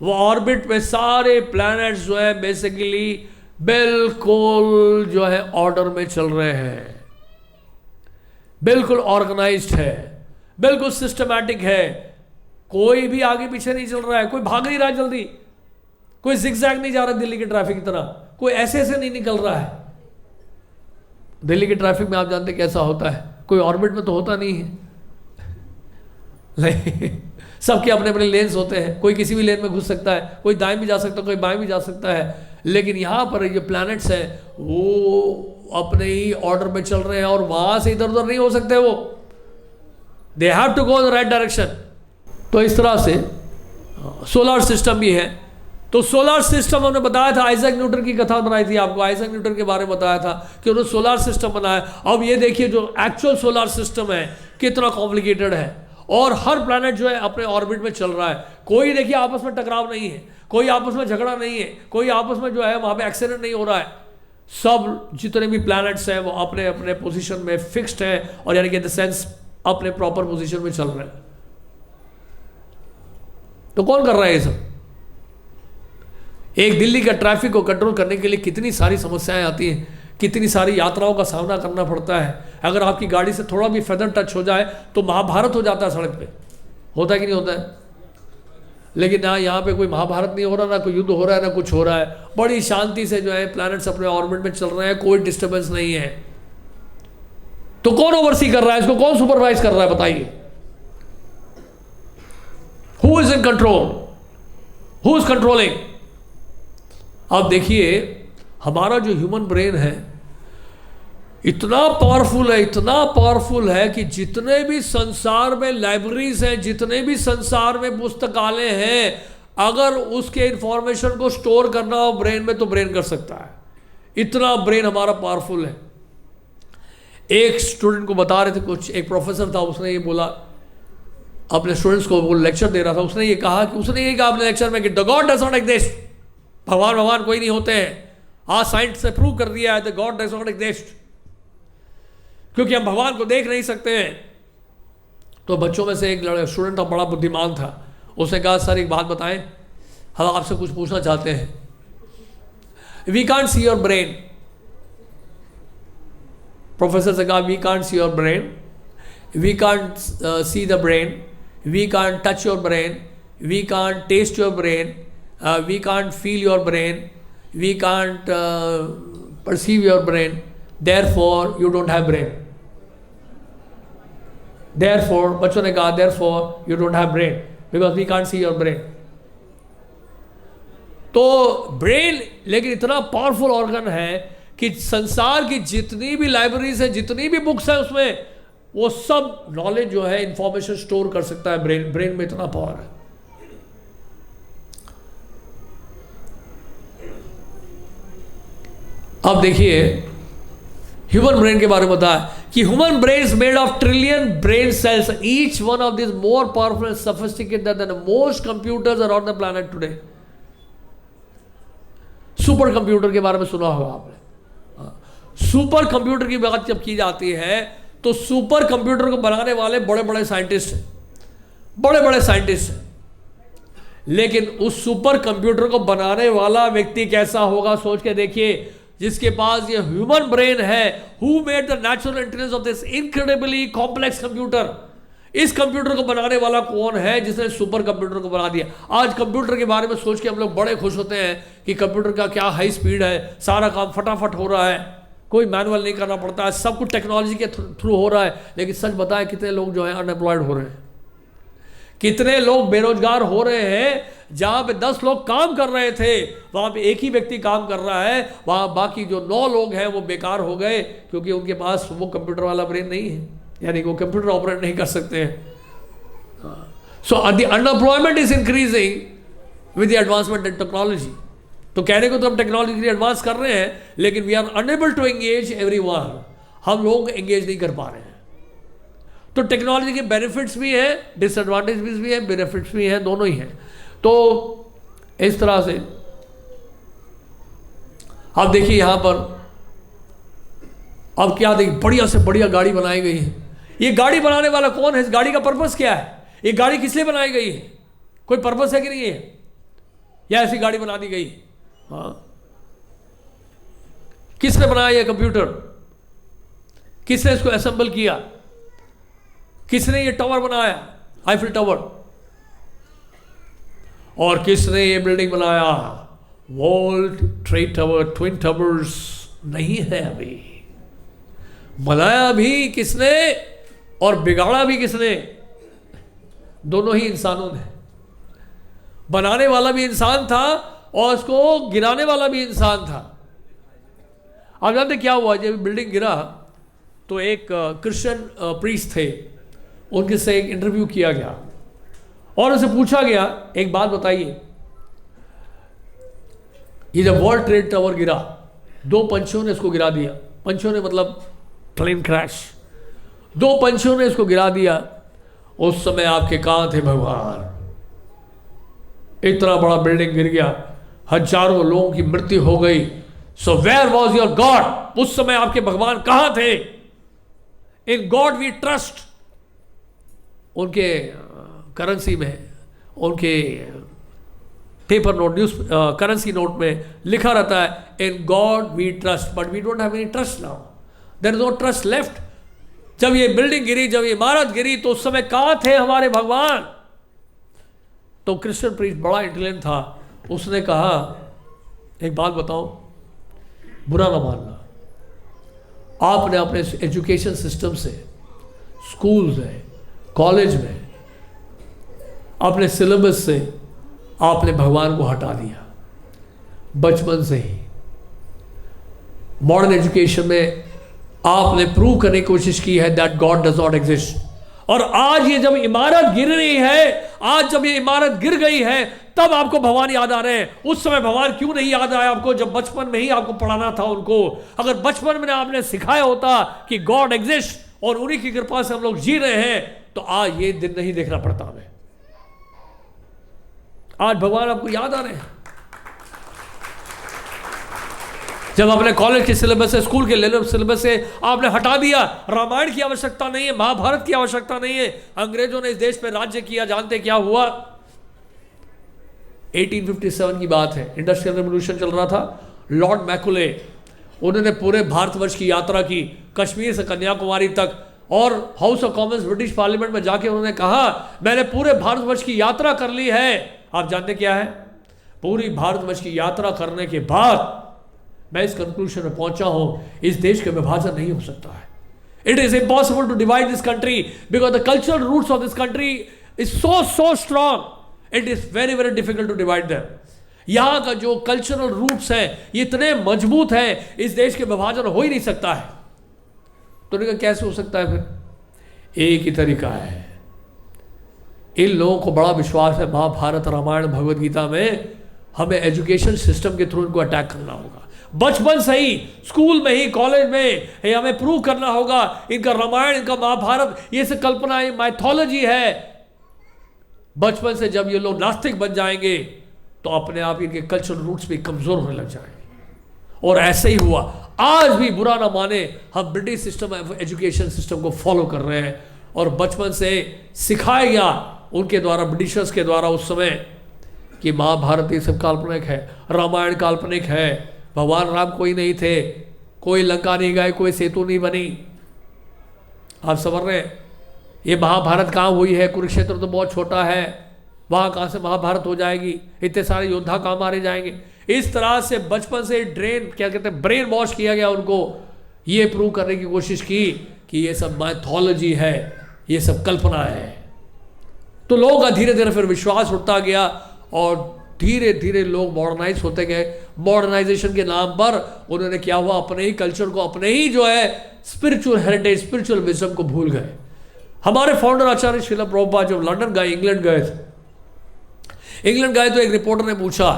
वो ऑर्बिट में सारे प्लैनेट्स जो है बेसिकली बिल्कुल जो है ऑर्डर में चल रहे हैं, बिल्कुल ऑर्गेनाइज्ड है, बिल्कुल सिस्टमैटिक है। कोई भी आगे पीछे नहीं चल रहा है, कोई भाग नहीं रहा है जल्दी, कोई जिगजैग नहीं जा रहा दिल्ली के ट्रैफिक की तरह, कोई ऐसे नहीं निकल रहा है। दिल्ली के ट्रैफिक में आप जानते कैसा होता है? कोई ऑर्बिट में तो होता नहीं है। सबके अपने अपने लेन्स होते हैं, कोई किसी भी लेन में घुस सकता है, कोई दाएं भी जा सकता है, कोई बाएं भी जा सकता है। लेकिन यहां पर ये प्लैनेट्स हैं वो अपने ही ऑर्डर में चल रहे हैं, और वहां से इधर उधर नहीं हो सकते वो। They have to go in the right direction. तो इस तरह से सोलर सिस्टम भी है। तो सोलर सिस्टम हमने बताया था, आइजैक न्यूटन की कथा बनाई थी आपको, आइजैक न्यूटन के बारे में बताया था कि उन्होंने सोलर सिस्टम बनाया। अब ये देखिए जो एक्चुअल सोलर सिस्टम है कितना कॉम्प्लिकेटेड है, और हर प्लैनेट जो है अपने ऑर्बिट में चल रहा है। कोई देखिए आपस में टकराव नहीं है, कोई आपस में झगड़ा नहीं है, कोई आपस में जो है वहां पे एक्सीडेंट नहीं हो रहा है। सब जितने भी प्लैनेट्स हैं वो अपने अपने पोजीशन में फिक्स्ड हैं, और यानी कि इन द सेंस अपने प्रॉपर पोजीशन में चल रहे हैं। तो कौन कर रहा है ये सब? एक दिल्ली का ट्रैफिक को कंट्रोल करने के लिए कितनी सारी समस्याएं आती हैं, कितनी सारी यात्राओं का सामना करना पड़ता है। अगर आपकी गाड़ी से थोड़ा भी फेदर टच हो जाए तो महाभारत हो जाता है सड़क पे, होता है कि नहीं होता है? लेकिन ना यहाँ पे कोई महाभारत नहीं हो रहा, ना कोई युद्ध हो रहा है, ना कुछ हो रहा है। बड़ी शांति से जो है प्लैनेट्स अपने ऑर्बिट में चल रहे हैं, कोई डिस्टर्बेंस नहीं है। तो कौन ओवरसी कर रहा है इसको? कौन सुपरवाइज कर रहा है? बताइए, who is in control? Who is controlling? अब देखिए हमारा जो ह्यूमन ब्रेन है इतना पावरफुल है कि जितने भी संसार में लाइब्रेरीज हैं, जितने भी संसार में पुस्तकालय हैं, अगर उसके इंफॉर्मेशन को स्टोर करना हो ब्रेन में तो ब्रेन कर सकता है। इतना ब्रेन हमारा पावरफुल है। एक स्टूडेंट को बता रहे थे कुछ, एक प्रोफेसर था, उसने ये बोला अपने स्टूडेंट्स को, वो लेक्चर दे रहा था, उसने ये कहा अपने लेक्चर में कि the God does not exist, भगवान कोई नहीं होते हैं। आज साइंस से प्रूव कर दिया है the God does not exist, क्योंकि हम भगवान को देख नहीं सकते हैं। तो बच्चों में से एक स्टूडेंट था, बड़ा बुद्धिमान था, उसने कहा सर एक बात बताएं, हम आपसे कुछ पूछना चाहते हैं। We can't see your brain. Professor से कहा we can't see your brain, we can't see the brain, we can't touch your brain, we can't taste your brain, we can't feel your brain, we can't perceive your brain, therefore you don't have brain. Therefore, बच्चों ने कहा therefore you don't have brain because we can't see your brain. तो brain लेकिन इतना powerful organ है कि संसार की जितनी भी लाइब्रेरीज है, जितनी भी बुक्स है, उसमें वो सब नॉलेज जो है, इंफॉर्मेशन स्टोर कर सकता है। ब्रेन में इतना पावर है। अब देखिए ह्यूमन ब्रेन के बारे में बताया कि human brain is made of trillion brain cells, each one of this more powerful and sophisticated than most computers around the planet today. Super computer के बारे में सुना होगा आपने। सुपर कंप्यूटर की बात जब की जाती है तो सुपर कंप्यूटर को बनाने वाले बड़े बड़े साइंटिस्ट हैं, बड़े बड़े साइंटिस्ट हैं। लेकिन उस सुपर कंप्यूटर को बनाने वाला व्यक्ति कैसा होगा सोच के देखिए, जिसके पास ये ह्यूमन ब्रेन है। Who made the natural intelligence of this incredibly complex computer. इस कंप्यूटर को बनाने वाला कौन है जिसने सुपर कंप्यूटर को बना दिया। आज कंप्यूटर के बारे में सोच के हम लोग बड़े खुश होते हैं कि कंप्यूटर का क्या हाई स्पीड है, सारा काम फटाफट हो रहा है, कोई मैनुअल नहीं करना पड़ता है, सब कुछ टेक्नोलॉजी के थ्रू हो रहा है। लेकिन सच बताएं कितने लोग जो है अनएम्प्लॉयड हो रहे हैं, कितने लोग बेरोजगार हो रहे हैं। जहां पे 10 लोग काम कर रहे थे वहां पे एक ही व्यक्ति काम कर रहा है, वहां बाकी जो 9 लोग हैं वो बेकार हो गए क्योंकि उनके पास वो कंप्यूटर वाला ब्रेन नहीं है, यानी वो कंप्यूटर ऑपरेट नहीं कर सकते हैं। So the unemployment is increasing with the advancement in technology. तो कहने को तो हम टेक्नोलॉजी के लिए एडवांस कर रहे हैं, लेकिन we are unable to engage everyone. हम लोग एंगेज नहीं कर पा रहे हैं। तो टेक्नोलॉजी के बेनिफिट्स भी हैं, डिसएडवांटेजेस भी हैं, बेनिफिट्स भी हैं, दोनों ही हैं। तो इस तरह से आप देखिए यहां पर अब क्या देखिए, बढ़िया से बढ़िया गाड़ी बनाई गई है। ये गाड़ी बनाने वाला कौन है? इस गाड़ी का पर्पस क्या है? ये गाड़ी किस लिए बनाई गई है? कोई पर्पस है कि नहीं है, या ऐसी गाड़ी बना दी गई? हाँ, किसने बनाया ये कंप्यूटर? किसने इसको असेंबल किया? किसने ये टावर बनाया, आईफिल टावर? और किसने ये बिल्डिंग बनाया, world trade tower, twin towers? नहीं है अभी। बनाया भी किसने और बिगाड़ा भी किसने? दोनों ही इंसानों ने। बनाने वाला भी इंसान था और उसको गिराने वाला भी इंसान था। आप जानते क्या हुआ? जब बिल्डिंग गिरा तो एक क्रिश्चियन प्रीस्ट थे, उनके से एक इंटरव्यू किया गया और उनसे पूछा गया एक बात बताइए, ये जब वर्ल्ड ट्रेड टावर गिरा 2 पंछियों ने इसको गिरा दिया। पंछियों ने मतलब प्लेन क्रैश, 2 पंछियों ने इसको गिरा दिया। उस समय आपके कहां थे भगवान? इतना बड़ा बिल्डिंग गिर गया, हजारों लोगों की मृत्यु हो गई। So where was your God? उस समय आपके भगवान कहां थे? In God we trust. उनके करेंसी में, उनके paper note, news currency note में लिखा रहता है in God we trust, but we don't have any trust now. There is no trust left. जब ये बिल्डिंग गिरी, जब ये इमारत गिरी, तो उस समय कहां थे हमारे भगवान? तो क्रिश्चियन प्रीस्ट बड़ा इंटेलिजेंट था, उसने कहा एक बात बताओ, बुरा ना मानना, आपने अपने एजुकेशन सिस्टम से, स्कूल में, कॉलेज में, अपने सिलेबस से आपने भगवान को हटा दिया बचपन से ही। मॉडर्न एजुकेशन में आपने प्रूव करने की कोशिश की है that God does not exist. और आज ये जब इमारत गिर रही है, आज जब ये इमारत गिर गई है, तब आपको भगवान याद आ रहे हैं। उस समय भगवान क्यों नहीं याद आया आपको, जब बचपन में ही आपको पढ़ाना था उनको? अगर बचपन में आपने सिखाया होता कि गॉड एग्जिस्ट और उन्हीं की कृपा से हम लोग जी रहे हैं, तो आज ये दिन नहीं देखना पड़ता हमें। आज भगवान आपको याद आ रहे हैं। जब अपने कॉलेज के सिलेबस से, स्कूल के सिलेबस से आपने हटा दिया, रामायण की आवश्यकता नहीं है, महाभारत की आवश्यकता नहीं है। अंग्रेजों ने इस देश पे राज्य किया, जानते क्या हुआ? 1857 की बात है, इंडस्ट्रियल रेवोल्यूशन चल रहा था। लॉर्ड मैकुले, उन्होंने पूरे भारतवर्ष की यात्रा की, कश्मीर से कन्याकुमारी तक, और house of Commons British parliament में जाके उन्होंने कहा मैंने पूरे भारतवर्ष की यात्रा कर ली है। आप जानते क्या है, पूरी भारतवर्ष की यात्रा करने के बाद मैं इस कंक्लूजन में पहुंचा हूं, इस देश का विभाजन नहीं हो सकता है। It is impossible to divide this country because the cultural roots of this country is so strong, it is very very difficult to divide them. यहां का जो कल्चरल रूट्स हैं ये इतने मजबूत हैं, इस देश के विभाजन हो ही नहीं सकता है। तो उन्होंने कहा कैसे हो सकता है? फिर एक ही तरीका है, इन लोगों को बड़ा विश्वास है महाभारत, रामायण, भगवत गीता में, हमें एजुकेशन सिस्टम के थ्रू इनको अटैक करना होगा। बचपन से ही, स्कूल में ही, कॉलेज में हमें प्रूव करना होगा इनका रामायण, इनका महाभारत ये सब कल्पना है, माइथोलॉजी है। बचपन से जब ये लोग नास्तिक बन जाएंगे तो अपने आप इनके कल्चरल रूट्स भी कमजोर होने लग जाएंगे। और ऐसे ही हुआ। आज भी बुरा ना माने, हम ब्रिटिश सिस्टम एजुकेशन सिस्टम को फॉलो कर रहे हैं, और बचपन से सिखाया गया उनके द्वारा, ब्रिटिशर्स के द्वारा उस समय, कि महाभारत ये सब काल्पनिक है, रामायण काल्पनिक है, भगवान राम कोई नहीं थे, कोई लंका नहीं गए, कोई सेतु नहीं बनी। आप समझ रहे हैं? ये महाभारत कहाँ हुई है? कुरुक्षेत्र तो बहुत छोटा है, वहाँ कहाँ से महाभारत हो जाएगी? इतने सारे योद्धा कहाँ मारे जाएंगे? इस तरह से बचपन से क्या कहते हैं, ब्रेन वॉश किया गया उनको, ये प्रूव करने की कोशिश की कि ये सब माइथोलॉजी है, ये सब कल्पना है। तो लोगों का धीरे धीरे फिर विश्वास उठता गया, और धीरे धीरे लोग मॉडर्नाइज होते गए। मॉडर्नाइजेशन के नाम पर उन्होंने क्या हुआ, अपने ही कल्चर को, अपने ही जो है स्पिरिचुअल हेरिटेज, स्पिरिचुअल विजडम को भूल गए। हमारे फाउंडर आचार्य श्रील प्रभुपाद जब लंदन गए, इंग्लैंड गए थे, इंग्लैंड गए तो एक रिपोर्टर ने पूछा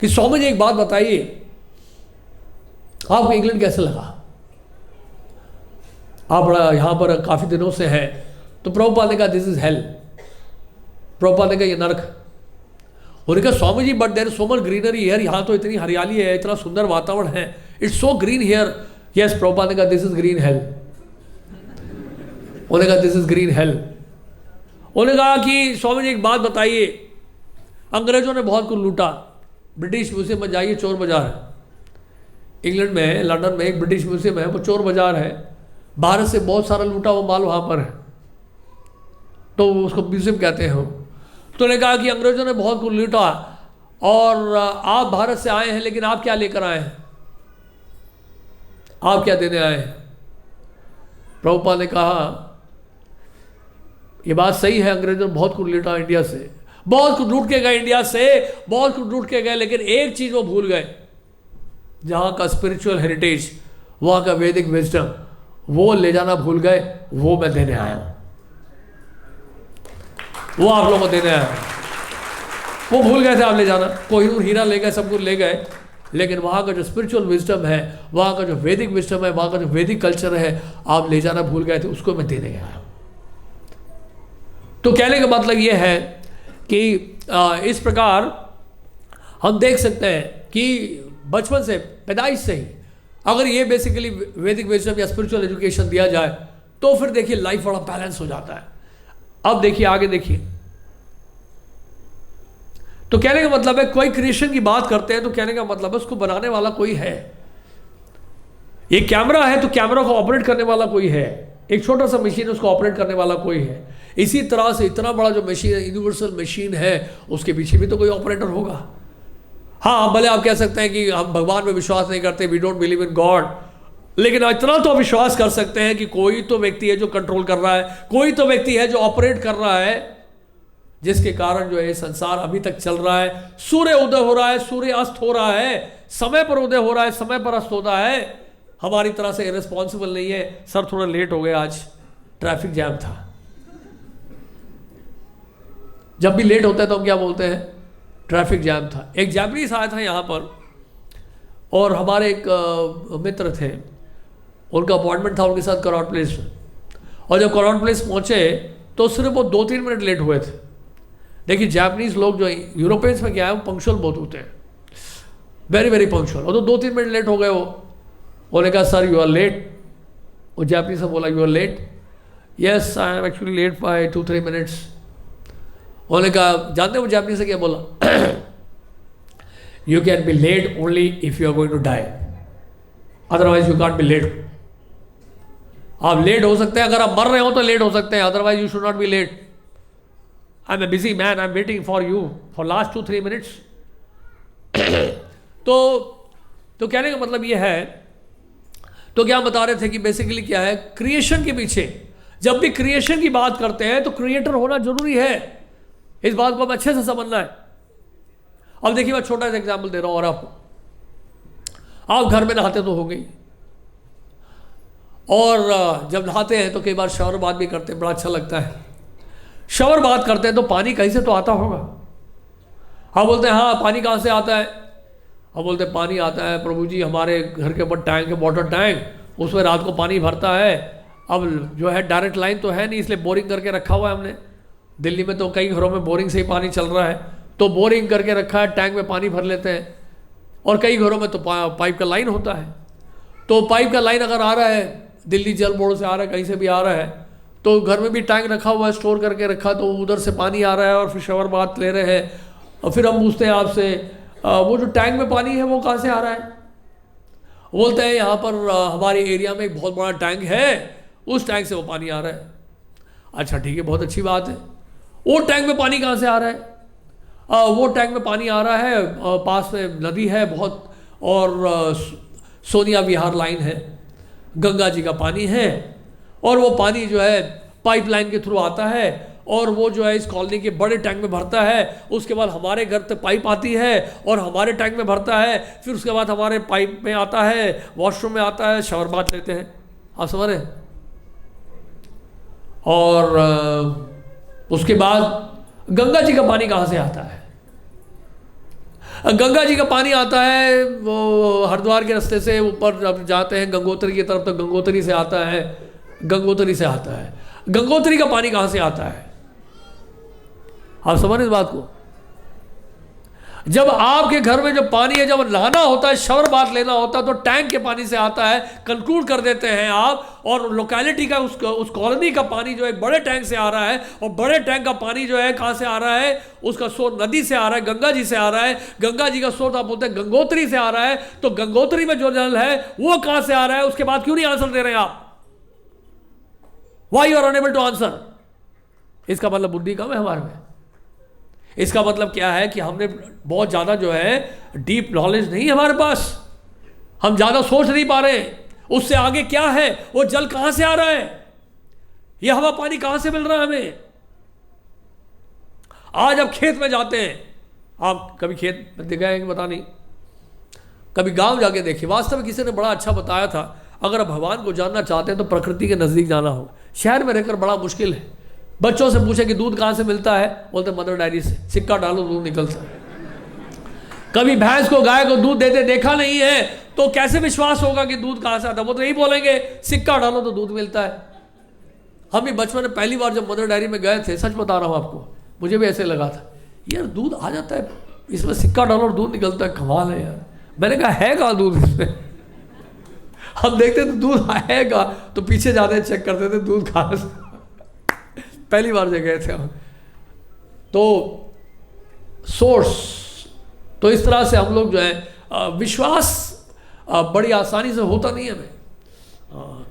कि स्वामी जी एक बात बताइए, आपको इंग्लैंड कैसे लगा? आप यहां पर काफी दिनों से हैं। तो प्रभुपाद ने कहा दिस इज हेल। प्रभुपाद ने कहा ये नरक। उन्होंने कहा Swami ji but there is so much greenery here, यहाँ तो इतनी हरियाली है, इतना सुंदर वातावरण है, it's so green here. Yes, Prabhupada ने कहा दिस इज ग्रीन हेल। उन्होंने कहा दिस इज ग्रीन हेल। उन्होंने कहा कि स्वामी जी एक बात बताइए, अंग्रेजों ने बहुत कुछ लूटा, ब्रिटिश म्यूजियम में जाइए, चोर बाजार है। इंग्लैंड में, लंदन में एक ब्रिटिश म्यूजियम है, वो चोर बाजार है, भारत से बहुत सारा लूटा वो माल वहाँ पर है, तो उसको म्यूजियम कहते हैं। तो उन्होंने कहा कि अंग्रेजों ने बहुत कुछ लूटा और आप भारत से आए हैं, लेकिन आप क्या लेकर आए हैं? आप क्या देने आए हैं? प्रभुपाद ने कहा ये बात सही है, अंग्रेजों ने बहुत कुछ लूटा इंडिया से, बहुत कुछ लूट के गए इंडिया से, बहुत कुछ लूट के गए, लेकिन एक चीज वो भूल गए, जहां का स्पिरिचुअल हेरिटेज, वहां का वैदिक विजडम, वो ले जाना भूल गए। वो मैं देने आया हूं, वो आप लोगों को देने आया हूं। वो भूल गए थे आप ले जाना, कोहिनूर हीरा ले गए, सब कुछ ले गए, लेकिन वहां का जो स्पिरिचुअल विजडम है, वहां का जो वैदिक विजडम है, वहां का जो वैदिक कल्चर है, आप ले जाना भूल गए थे, उसको मैं देने आया हूं। तो कहने का मतलब यह है कि इस प्रकार हम देख सकते हैं कि बचपन से, पैदाइश से ही अगर ये बेसिकली वैदिक विजडम या स्पिरिचुअल एजुकेशन दिया जाए तो फिर देखिए लाइफ बड़ा बैलेंस हो जाता है। अब देखिए आगे देखिए, तो कहने का मतलब है कोई क्रिएशन की बात करते हैं तो कहने का मतलब है उसको बनाने वाला कोई है। ये कैमरा है तो कैमरा को ऑपरेट करने वाला कोई है, एक छोटा सा मशीन उसको ऑपरेट करने वाला कोई है। इसी तरह से इतना बड़ा जो मशीन, यूनिवर्सल मशीन है, उसके पीछे भी तो कोई ऑपरेटर होगा। हाँ, भले आप कह सकते हैं कि हम भगवान में विश्वास नहीं करते, we don't believe in God, लेकिन इतना तो विश्वास कर सकते हैं कि कोई तो व्यक्ति है जो कंट्रोल कर रहा है, कोई तो व्यक्ति है जो ऑपरेट कर रहा है, जिसके कारण जो है संसार अभी तक चल रहा है। सूर्य उदय हो रहा है, सूर्य अस्त हो रहा है, समय पर उदय हो रहा है, समय पर अस्त होता है। हमारी तरह से इरेस्पॉन्सिबल नहीं है। सर थोड़ा लेट हो गए, आज ट्रैफिक जैम था। जब भी लेट होता है तो हम क्या बोलते हैं? ट्रैफिक जैम था। एक जापानीज आया था यहाँ पर और हमारे एक मित्र थे, उनका अपॉइंटमेंट था उनके साथ कनॉट प्लेस में, और जब कनॉट प्लेस पहुँचे तो सिर्फ वो 2-3 मिनट लेट हुए थे। देखिए जापानीज लोग जो यूरोपियंस में क्या है, वो पंक्चुअल बहुत होते हैं, वेरी वेरी पंक्चुअल। और तो 2-3 मिनट लेट हो गए वो। उन्होंने कहा सर यू आर लेट। वो जापानीज से बोला you are late. Yes I am actually late by 2-3 minutes. उन्होंने कहा, जानते हो जापानी से क्या बोला? You can be late only if you are going to die, otherwise you can't be late. आप लेट हो सकते हैं, अगर आप मर रहे हो तो लेट हो सकते हैं, otherwise you should not be late. I am a busy man, I am waiting for you for last 2-3 minutes. तो कहने का मतलब ये है, तो क्या बता रहे थे कि बेसिकली क्या है, क्रिएशन के पीछे जब भी क्रिएशन की बात करते हैं तो क्रिएटर होना जरूरी है। इस बात को हम अच्छे से समझना है। अब देखिए, मैं छोटा सा एग्जाम्पल दे रहा हूं, और आप घर में नहाते तो हो गई, और जब नहाते हैं तो कई बार शावर बात भी करते हैं, बड़ा अच्छा लगता है। शावर बात करते हैं तो पानी कहीं से तो आता होगा। हम बोलते हैं हाँ पानी कहाँ से आता है? हम बोलते हैं पानी आता है प्रभु जी हमारे घर के ऊपर टैंक है, वाटर टैंक, उसमें रात को पानी भरता है। अब जो है डायरेक्ट लाइन तो है नहीं, इसलिए बोरिंग करके रखा हुआ है हमने। दिल्ली में तो कई घरों में बोरिंग से ही पानी चल रहा है, तो बोरिंग करके रखा है, टैंक में पानी भर लेते हैं। और कई घरों में तो पाइप का लाइन होता है, तो पाइप का लाइन अगर आ रहा है, दिल्ली जल बोर्ड से आ रहा है, कहीं से भी आ रहा है, तो घर में भी टैंक रखा हुआ है, स्टोर करके रखा, तो उधर से पानी आ रहा है और फिर शावर बात ले रहे हैं। और फिर हम पूछते हैं आपसे, वो जो टैंक में पानी है वो कहाँ से आ रहा है? बोलते हैं यहाँ पर हमारे एरिया में एक बहुत बड़ा टैंक है, उस टैंक से वो पानी आ रहा है। अच्छा ठीक है, बहुत अच्छी बात है। वो टैंक में पानी कहाँ से आ रहा है? वो टैंक में पानी आ रहा है, पास में नदी है बहुत, और सोनिया विहार लाइन है, गंगा जी का पानी है, और वो पानी जो है पाइपलाइन के थ्रू आता है, और वो जो है इस कॉलोनी के बड़े टैंक में भरता है। उसके बाद हमारे घर तक पाइप आती है और हमारे टैंक में भरता है, फिर उसके बाद हमारे पाइप में आता है, वॉशरूम में आता है, शावर बात लेते हैं। आप समझ रहे? और उसके बाद गंगा जी का पानी कहाँ से आता है? गंगा जी का पानी आता है वो हरिद्वार के रास्ते से ऊपर जब जाते हैं गंगोत्री की तरफ, तो गंगोत्री से आता है, गंगोत्री से आता है। गंगोत्री का पानी कहाँ से आता है? आप समझ इस बात को? जब आपके घर में जो पानी है, जब नहाना होता है, शावर बात लेना होता है, तो टैंक के पानी से आता है, कंक्लूड कर देते हैं आप। और लोकेलिटी का उस कॉलोनी का पानी जो है बड़े टैंक से आ रहा है, और बड़े टैंक का पानी जो है कहाँ से आ रहा है? उसका सोर्स नदी से आ रहा है, गंगा जी से आ रहा है। गंगा जी का सोर्स आप बोलते हैं गंगोत्री से आ रहा है, तो गंगोत्री में जो जल है वो कहाँ से आ रहा है? उसके बाद क्यों नहीं आंसर दे रहे हैं आप? Why you are unable to answer? इसका मतलब बुद्धि कम है हमारे में। इसका मतलब क्या है कि हमने बहुत ज़्यादा जो है डीप नॉलेज नहीं है हमारे पास, हम ज़्यादा सोच नहीं पा रहे उससे आगे क्या है, वो जल कहाँ से आ रहा है, ये हवा पानी कहाँ से मिल रहा है हमें। आज आप खेत में जाते हैं, आप कभी खेत में देखा है कि पता नहीं, कभी गांव जाके देखिए। वास्तव में किसी ने बड़ा अच्छा बताया था, अगर आप भगवान को जानना चाहते हैं तो प्रकृति के नज़दीक जाना होगा। शहर में रहकर बड़ा मुश्किल है। बच्चों से पूछे कि दूध कहाँ से मिलता है, बोलते मदर डायरी से, सिक्का डालो दूध निकलता है। कभी भैंस को गाय को दूध देते देखा नहीं है, तो कैसे विश्वास होगा कि दूध कहाँ से आता है? वो तो यही बोलेंगे सिक्का डालो तो दूध मिलता है। हम भी बचपन में पहली बार जब मदर डायरी में गए थे, सच बता रहा हूँ आपको, मुझे भी ऐसे लगा था, यार दूध आ जाता है, इसमें सिक्का डालो और दूध निकलता है, कमाल है यार। मैंने कहा है कहाँ दूध इसमें? हम देखते तो दूध है कहाँ, तो पीछे जाते चेक करते थे दूध कहाँ से। पहली बार जब गए थे हम, तो सोर्स, तो इस तरह से हम लोग जो है विश्वास बड़ी आसानी से होता नहीं है हमें,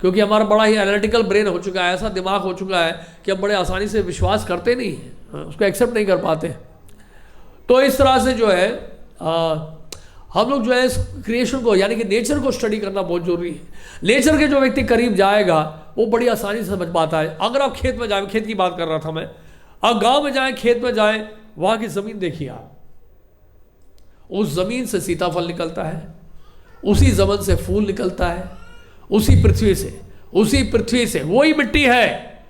क्योंकि हमारा बड़ा ही एनालिटिकल ब्रेन हो चुका है, ऐसा दिमाग हो चुका है कि हम बड़े आसानी से विश्वास करते नहीं हैं, उसको एक्सेप्ट नहीं कर पाते। तो इस तरह से जो है हम लोग जो है इस क्रिएशन को यानी कि नेचर को स्टडी करना बहुत जरूरी है। नेचर के जो व्यक्ति करीब जाएगा वो बड़ी आसानी से समझ पाता है। अगर आप खेत में जाए, खेत की बात कर रहा था मैं, आप गांव में जाएं, खेत में जाएं, वहां की जमीन देखिए आप, उस जमीन से सीताफल निकलता है, उसी जमीन से फूल निकलता है, उसी पृथ्वी से वही मिट्टी है,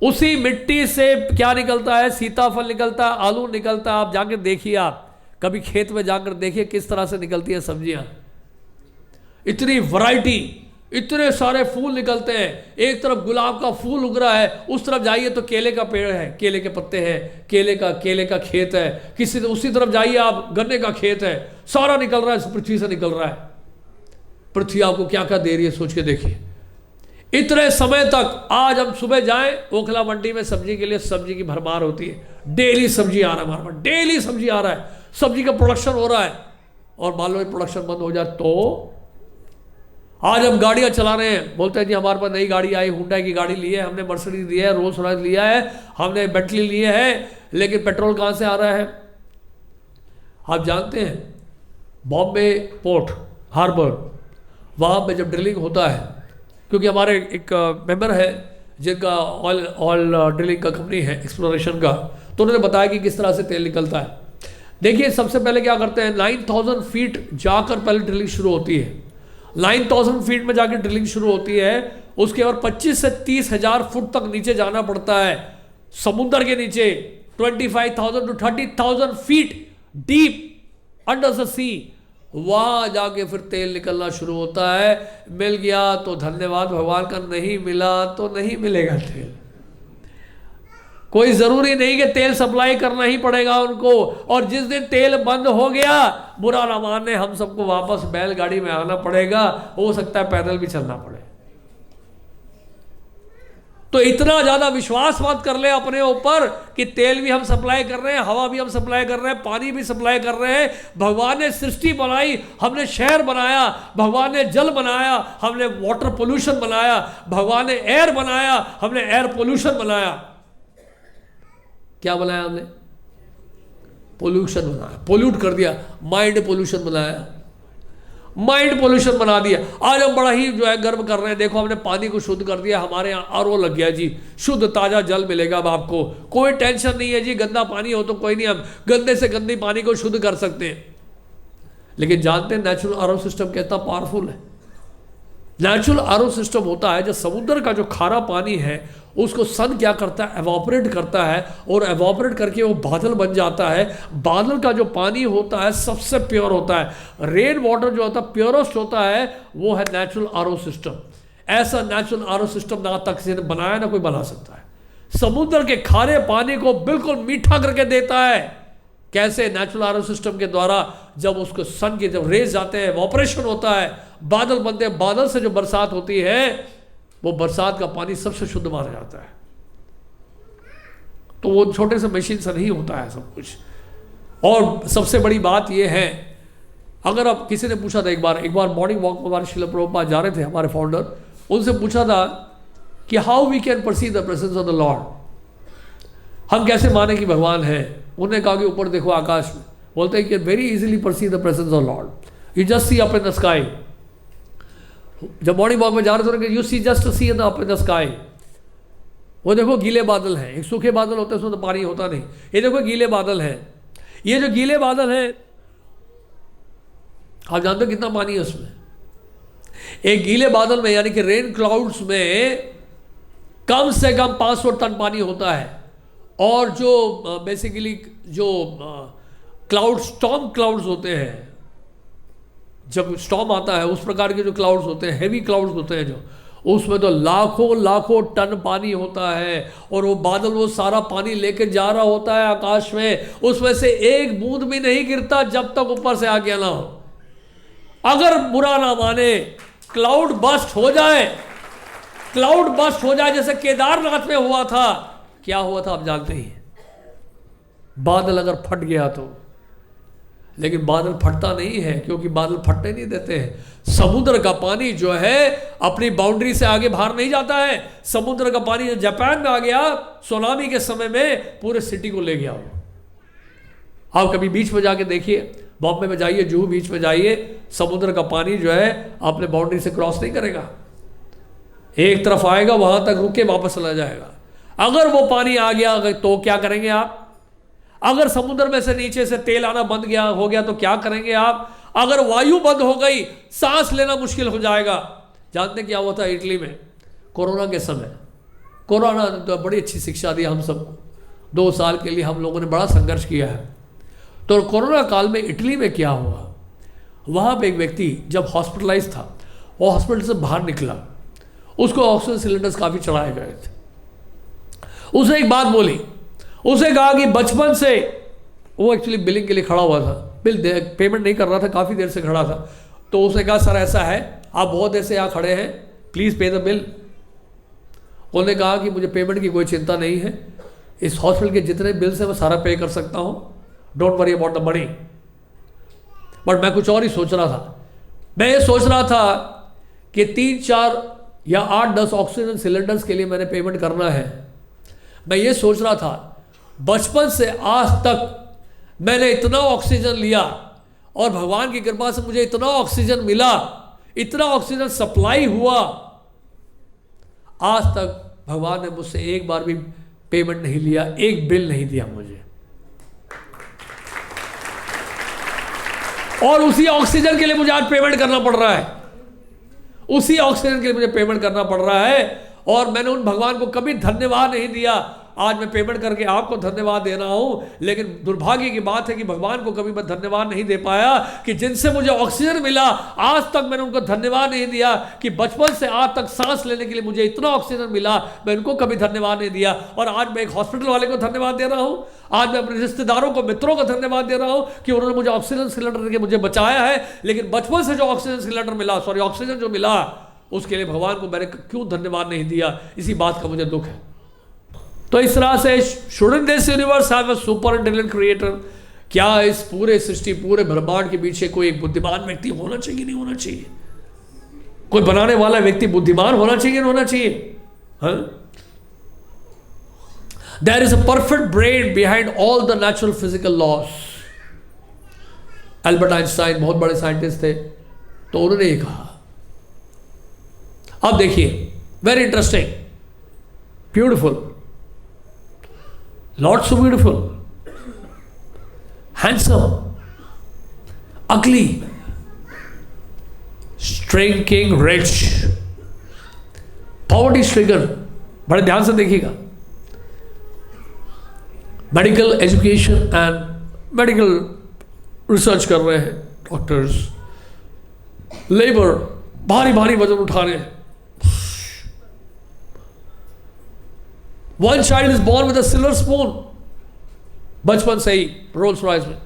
उसी मिट्टी से क्या निकलता है? सीताफल निकलता है, आलू निकलता है। आप जाकर देखिए, आप कभी खेत में जाकर देखिए किस तरह से निकलती है सब्जियां, इतनी वैरायटी, इतने सारे फूल निकलते हैं। एक तरफ गुलाब का फूल उग रहा है, उस तरफ जाइए तो केले का पेड़ है, केले के पत्ते हैं, केले का खेत है, उसी तरफ जाइए आप गन्ने का खेत है, सारा निकल रहा है, पृथ्वी से निकल रहा है। पृथ्वी आपको क्या क्या दे रही है सोच के देखिए। इतने समय तक, आज हम सुबह जाएं ओखला मंडी में सब्जी के लिए, सब्जी की भरमार होती है, डेली सब्जी आ रहा है हमारे पास, डेली सब्जी आ रहा है, सब्जी का प्रोडक्शन हो रहा है, और मान लो प्रोडक्शन बंद हो जाए तो आज हम गाड़ियां चला रहे हैं, बोलते हैं जी हमारे पास नई गाड़ी आई, हुंडई की गाड़ी ली है हमने, मर्सिडीज लिया है, रोल्स रॉयस लिया है हमने, बेंटली लिए है, लेकिन पेट्रोल कहां से आ रहा है? आप जानते हैं बॉम्बे पोर्ट हार्बर, वहां पे जब ड्रिलिंग होता है, क्योंकि हमारे एक मेंबर है जिनका ऑयल ड्रिलिंग का कंपनी है एक्सप्लोरेशन का, तो उन्होंने बताया कि किस तरह से तेल निकलता है। देखिए सबसे पहले क्या करते हैं, 9000 फीट जाकर पहले ड्रिलिंग शुरू होती है, 9000 फीट में जाकर ड्रिलिंग शुरू होती है, उसके बाद 25 से 30,000 फुट तक नीचे जाना पड़ता है, समुद्र के नीचे 25,000 to 30,000 feet deep under the sea, वहां जाके फिर तेल निकलना शुरू होता है। मिल गया तो धन्यवाद भगवान का, नहीं मिला तो नहीं मिलेगा तेल। कोई जरूरी नहीं कि तेल सप्लाई करना ही पड़ेगा उनको, और जिस दिन तेल बंद हो गया बुरा ना माने, हम सबको वापस बैलगाड़ी में आना पड़ेगा, हो सकता है पैदल भी चलना पड़े। तो इतना ज्यादा विश्वास मत कर ले अपने ऊपर कि तेल भी हम सप्लाई कर रहे हैं, हवा भी हम सप्लाई कर रहे हैं, पानी भी सप्लाई कर रहे हैं। भगवान ने सृष्टि बनाई, हमने शहर बनाया, भगवान ने जल बनाया, हमने वाटर पोल्यूशन बनाया, भगवान ने एयर बनाया, हमने एयर पोल्यूशन बनाया। क्या बनाया हमने? पोल्यूशन बनाया, पोल्यूट कर दिया, माइंड पोल्यूशन बनाया, माइंड पोल्यूशन बना दिया। आज हम बड़ा ही जो है गर्व कर रहे हैं, देखो हमने पानी को शुद्ध कर दिया, हमारे यहाँ आरओ लग गया जी, शुद्ध ताजा जल मिलेगा अब आपको, कोई टेंशन नहीं है जी, गंदा पानी हो तो कोई नहीं, हम गंदे से गंदे पानी को शुद्ध कर सकते हैं। लेकिन जानते हैं नेचुरल आरओ सिस्टम कितना पावरफुल है? नेचुरल आरओ सिस्टम होता है जो समुद्र का जो खारा पानी है उसको सन क्या करता है, एवोपरेट करता है, और एवोपरेट करके वो बादल बन जाता है। बादल का जो पानी होता है सबसे प्योर होता है, रेन वाटर जो होता है प्योरेस्ट होता है, वो है नेचुरल आरओ सिस्टम। ऐसा नेचुरल आरओ सिस्टम ना तक किसी ने बनाया ना कोई बना सकता है। समुद्र के खारे पानी को बिल्कुल मीठा करके देता है। कैसे? नेचुरल आरओ सिस्टम के द्वारा। जब उसको सन के जब रेज जाते हैं, एवोपरेशन होता है, बादल बनते हैं, बादल से जो बरसात होती है वो बरसात का पानी सबसे शुद्ध माना जाता है। तो वो छोटे से मशीन से नहीं होता है सब कुछ। और सबसे बड़ी बात ये है, अगर आप किसी ने पूछा था एक बार मॉर्निंग वॉक में हमारे श्रील प्रभुपाद जा रहे थे, हमारे फाउंडर, उनसे पूछा था कि how we can perceive the presence of the lord, हम कैसे माने कि भगवान है? उन्होंने कहा कि ऊपर देखो आकाश में, बोलते हैं कि very easily perceive the presence of lord, you just see up in the sky. जब मॉर्निंग वॉक में जा रहे थे, you see just see up in the sky, वो देखो गीले बादल हैं, एक सूखे बादल होते हैं उसमें तो पानी होता नहीं, ये देखो गीले बादल हैं, ये जो गीले बादल हैं आप जानते हो कितना पानी है उसमें? एक गीले बादल में यानी कि रेन क्लाउड्स में कम से कम 500 टन पानी होता है। और जो बेसिकली जो क्लाउड स्टॉर्म क्लाउड्स होते हैं, जब स्टॉर्म आता है उस प्रकार के जो क्लाउड्स होते हैं, हेवी क्लाउड्स होते हैं जो, उसमें तो लाखों टन पानी होता है। और वो बादल वो सारा पानी लेकर जा रहा होता है आकाश में, उसमें से एक बूंद भी नहीं गिरता जब तक ऊपर से आ गया ना हो। अगर बुरा ना माने, क्लाउड बस्ट हो जाए, क्लाउड बस्ट हो जाए जैसे केदारनाथ में हुआ था, क्या हुआ था आप जानते ही, बादल अगर फट गया तो। लेकिन बादल फटता नहीं है, क्योंकि बादल फटने नहीं देते हैं। समुद्र का पानी जो है अपनी बाउंड्री से आगे बाहर नहीं जाता है। समुद्र का पानी जो जापान में आ गया सुनामी के समय में, पूरे सिटी को ले गया वो। आप कभी बीच में जाके देखिए, बॉम्बे में जाइए, जुहू बीच में जाइए, समुद्र का पानी जो है अपने बाउंड्री से क्रॉस नहीं करेगा, एक तरफ आएगा, वहां तक रुके, वापस चला जाएगा। अगर वो पानी आ गया तो क्या करेंगे आप? अगर समुद्र में से नीचे से तेल आना बंद हो गया तो क्या करेंगे आप? अगर वायु बंद हो गई, सांस लेना मुश्किल हो जाएगा। जानते क्या हुआ था इटली में कोरोना के समय? कोरोना ने तो बड़ी अच्छी शिक्षा दी हम सबको, 2 साल के लिए हम लोगों ने बड़ा संघर्ष किया है। तो कोरोना काल में इटली में क्या हुआ, वहां पे एक व्यक्ति जब हॉस्पिटलाइज था, वो हॉस्पिटल से बाहर निकला, उसको ऑक्सीजन सिलेंडर्स काफी चढ़ाए गए थे। उसे एक बात बोली, उसे कहा कि बचपन से वो एक्चुअली बिलिंग के लिए खड़ा हुआ था, पेमेंट नहीं कर रहा था, काफ़ी देर से खड़ा था। तो उसने कहा सर ऐसा है, आप बहुत देर से यहाँ खड़े हैं, प्लीज़ पे द बिल। उन्होंने कहा कि मुझे पेमेंट की कोई चिंता नहीं है, इस हॉस्पिटल के जितने बिल्स हैं मैं सारा पे कर सकता हूँ, don't worry about the money. But मैं कुछ और ही सोच रहा था। मैं ये सोच रहा था कि 3-4 या 8-10 ऑक्सीजन सिलेंडर्स के लिए मैंने पेमेंट करना है। मैं ये सोच रहा था, बचपन से आज तक मैंने इतना ऑक्सीजन लिया और भगवान की कृपा से मुझे इतना ऑक्सीजन मिला, इतना ऑक्सीजन सप्लाई हुआ, आज तक भगवान ने मुझसे एक बार भी पेमेंट नहीं लिया, एक बिल नहीं दिया मुझे। और उसी ऑक्सीजन के लिए मुझे आज पेमेंट करना पड़ रहा है, उसी ऑक्सीजन के लिए मुझे पेमेंट करना पड़ रहा है। और मैंने उन भगवान को कभी धन्यवाद नहीं दिया। आज मैं पेमेंट करके आपको धन्यवाद दे रहा हूं, लेकिन दुर्भाग्य की बात है कि भगवान को कभी मैं धन्यवाद नहीं दे पाया कि जिनसे मुझे ऑक्सीजन मिला, आज तक मैंने उनको धन्यवाद नहीं दिया कि बचपन से आज तक सांस लेने के लिए मुझे इतना ऑक्सीजन मिला, मैं उनको कभी धन्यवाद नहीं दिया। और आज मैं एक हॉस्पिटल वाले को धन्यवाद दे रहा हूं, आज मैं अपने रिश्तेदारों को, मित्रों को धन्यवाद दे रहा हूं कि उन्होंने मुझे ऑक्सीजन सिलेंडर देके मुझे बचाया है। लेकिन बचपन से जो ऑक्सीजन सिलेंडर मिला, सॉरी ऑक्सीजन जो मिला, उसके लिए भगवान को मैंने क्यों धन्यवाद नहीं दिया, इसी बात का मुझे दुख है। तो इस तरह से shouldn't this universe have a super intelligent creator? क्या इस पूरे सृष्टि, पूरे ब्रह्मांड के पीछे कोई एक बुद्धिमान व्यक्ति होना चाहिए, नहीं होना चाहिए? कोई बनाने वाला व्यक्ति बुद्धिमान होना चाहिए, नहीं होना चाहिए? हाँ? There is a perfect brain behind all the natural physical laws. Albert Einstein बहुत बड़े साइंटिस्ट थे, तो उन्होंने ये कहा। अब देखिए, very interesting, beautiful, not so beautiful, handsome, ugly, shrinking rich, poverty stricken। बड़े ध्यान से देखिएगा। Medical education and medical research कर रहे हैं डॉक्टर्स, लेबर, भारी भारी वजन उठा रहे हैं। One child is born with a silver spoon, बचपन से ही रोल्स रॉयस में।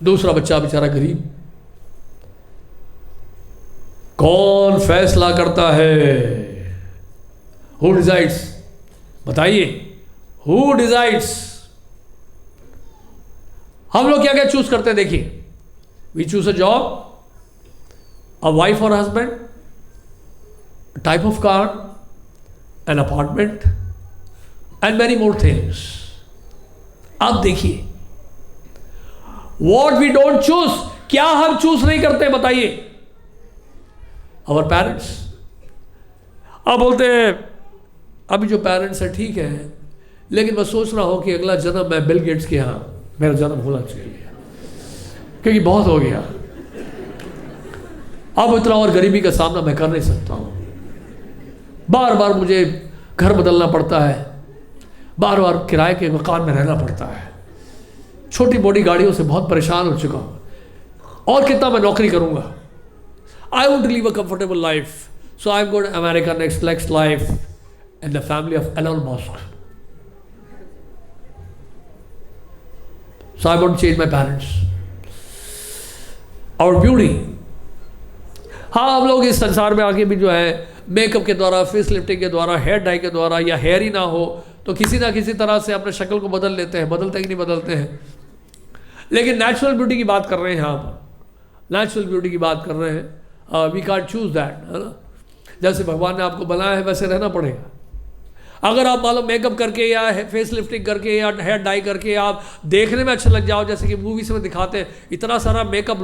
दूसरा बच्चा बेचारा गरीब। कौन फैसला करता है? Who decides? बताइए, Who decides? हम लोग क्या क्या चूज करते हैं? देखिए, we choose a job, a wife or husband, a type of car, an apartment, and many more things. अब देखिए, what we don't choose, क्या हम चूज नहीं करते? बताइए। our parents। अब बोलते हैं अभी जो पेरेंट्स है ठीक है, लेकिन मैं सोच रहा हूं कि अगला जन्म मैं बिल गेट्स के यहां मेरा जन्म होना चाहिए, क्योंकि बहुत हो गया, अब इतना और गरीबी का सामना मैं कर नहीं सकता हूं, बार बार मुझे घर बदलना पड़ता है, बार बार किराए के मकान में रहना पड़ता है, छोटी बड़ी गाड़ियों से बहुत परेशान हो चुका हूँ, और कितना मैं नौकरी करूँगा। I would live a comfortable life, so I am going to America next life in the family of Elon Musk. So I want to change my parents, our beauty. हाँ, हम लोग इस संसार में आके भी जो है मेकअप के द्वारा, फेस लिफ्टिंग के द्वारा, हेयर डाई के द्वारा, या हेयर ही ना हो तो किसी ना किसी तरह से अपने शक्ल को बदल लेते हैं, बदलते कि नहीं बदलते हैं। लेकिन नेचुरल ब्यूटी की बात कर रहे हैं यहाँ पर, नेचुरल ब्यूटी की बात कर रहे हैं। वी कांट चूज दैट, है ना। जैसे भगवान ने आपको बनाया है वैसे रहना पड़ेगा। अगर आप मान लो मेकअप करके या फेस लिफ्टिंग करके या हेयर डाई करके आप देखने में अच्छे लग जाओ, जैसे कि मूवीज में दिखाते हैं, इतना सारा मेकअप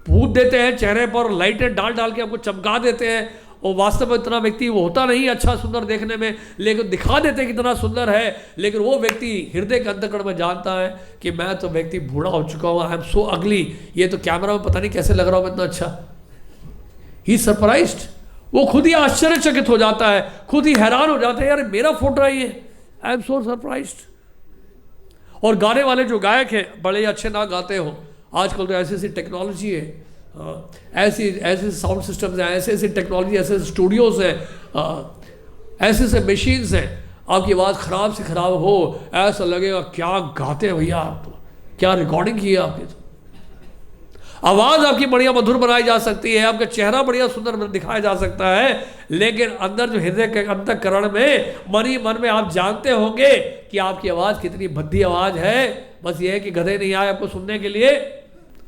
भूत देते हैं चेहरे पर, लाइटें डाल डाल के आपको चमका देते हैं, और वास्तव में इतना व्यक्ति वो होता नहीं अच्छा सुंदर देखने में, लेकिन दिखा देते हैं कितना सुंदर है, लेकिन वो व्यक्ति हृदय के अंतःकरण में जानता है कि मैं तो व्यक्ति बूढ़ा हो चुका हूँ, आई एम सो अगली, ये तो कैमरा में पता नहीं कैसे लग रहा हूँ इतना अच्छा। ही सरप्राइज्ड, वो खुद ही आश्चर्यचकित हो जाता है, खुद ही हैरान हो जाता है, यार मेरा फोटो है ये, आई एम सो सरप्राइज्ड। और गाने वाले जो गायक हैं बड़े अच्छे ना गाते हो, आजकल तो ऐसी ऐसी टेक्नोलॉजी है, ऐसी ऐसे साउंड सिस्टम्स हैं, ऐसे ऐसी टेक्नोलॉजी, ऐसे स्टूडियोज हैं, ऐसे ऐसे मशीन्स हैं, आपकी आवाज़ ख़राब से ख़राब हो ऐसा लगेगा क्या गाते हैं भैया आप, क्या रिकॉर्डिंग की है आपकी। आवाज आपकी बढ़िया मधुर बनाई जा सकती है, आपका चेहरा बढ़िया सुंदर दिखाया जा सकता है, लेकिन अंदर जो हृदय के अंतःकरण में मन ही मन में आप जानते होंगे कि आपकी आवाज कितनी भद्दी आवाज है। बस ये है कि गधे नहीं आए आपको सुनने के लिए,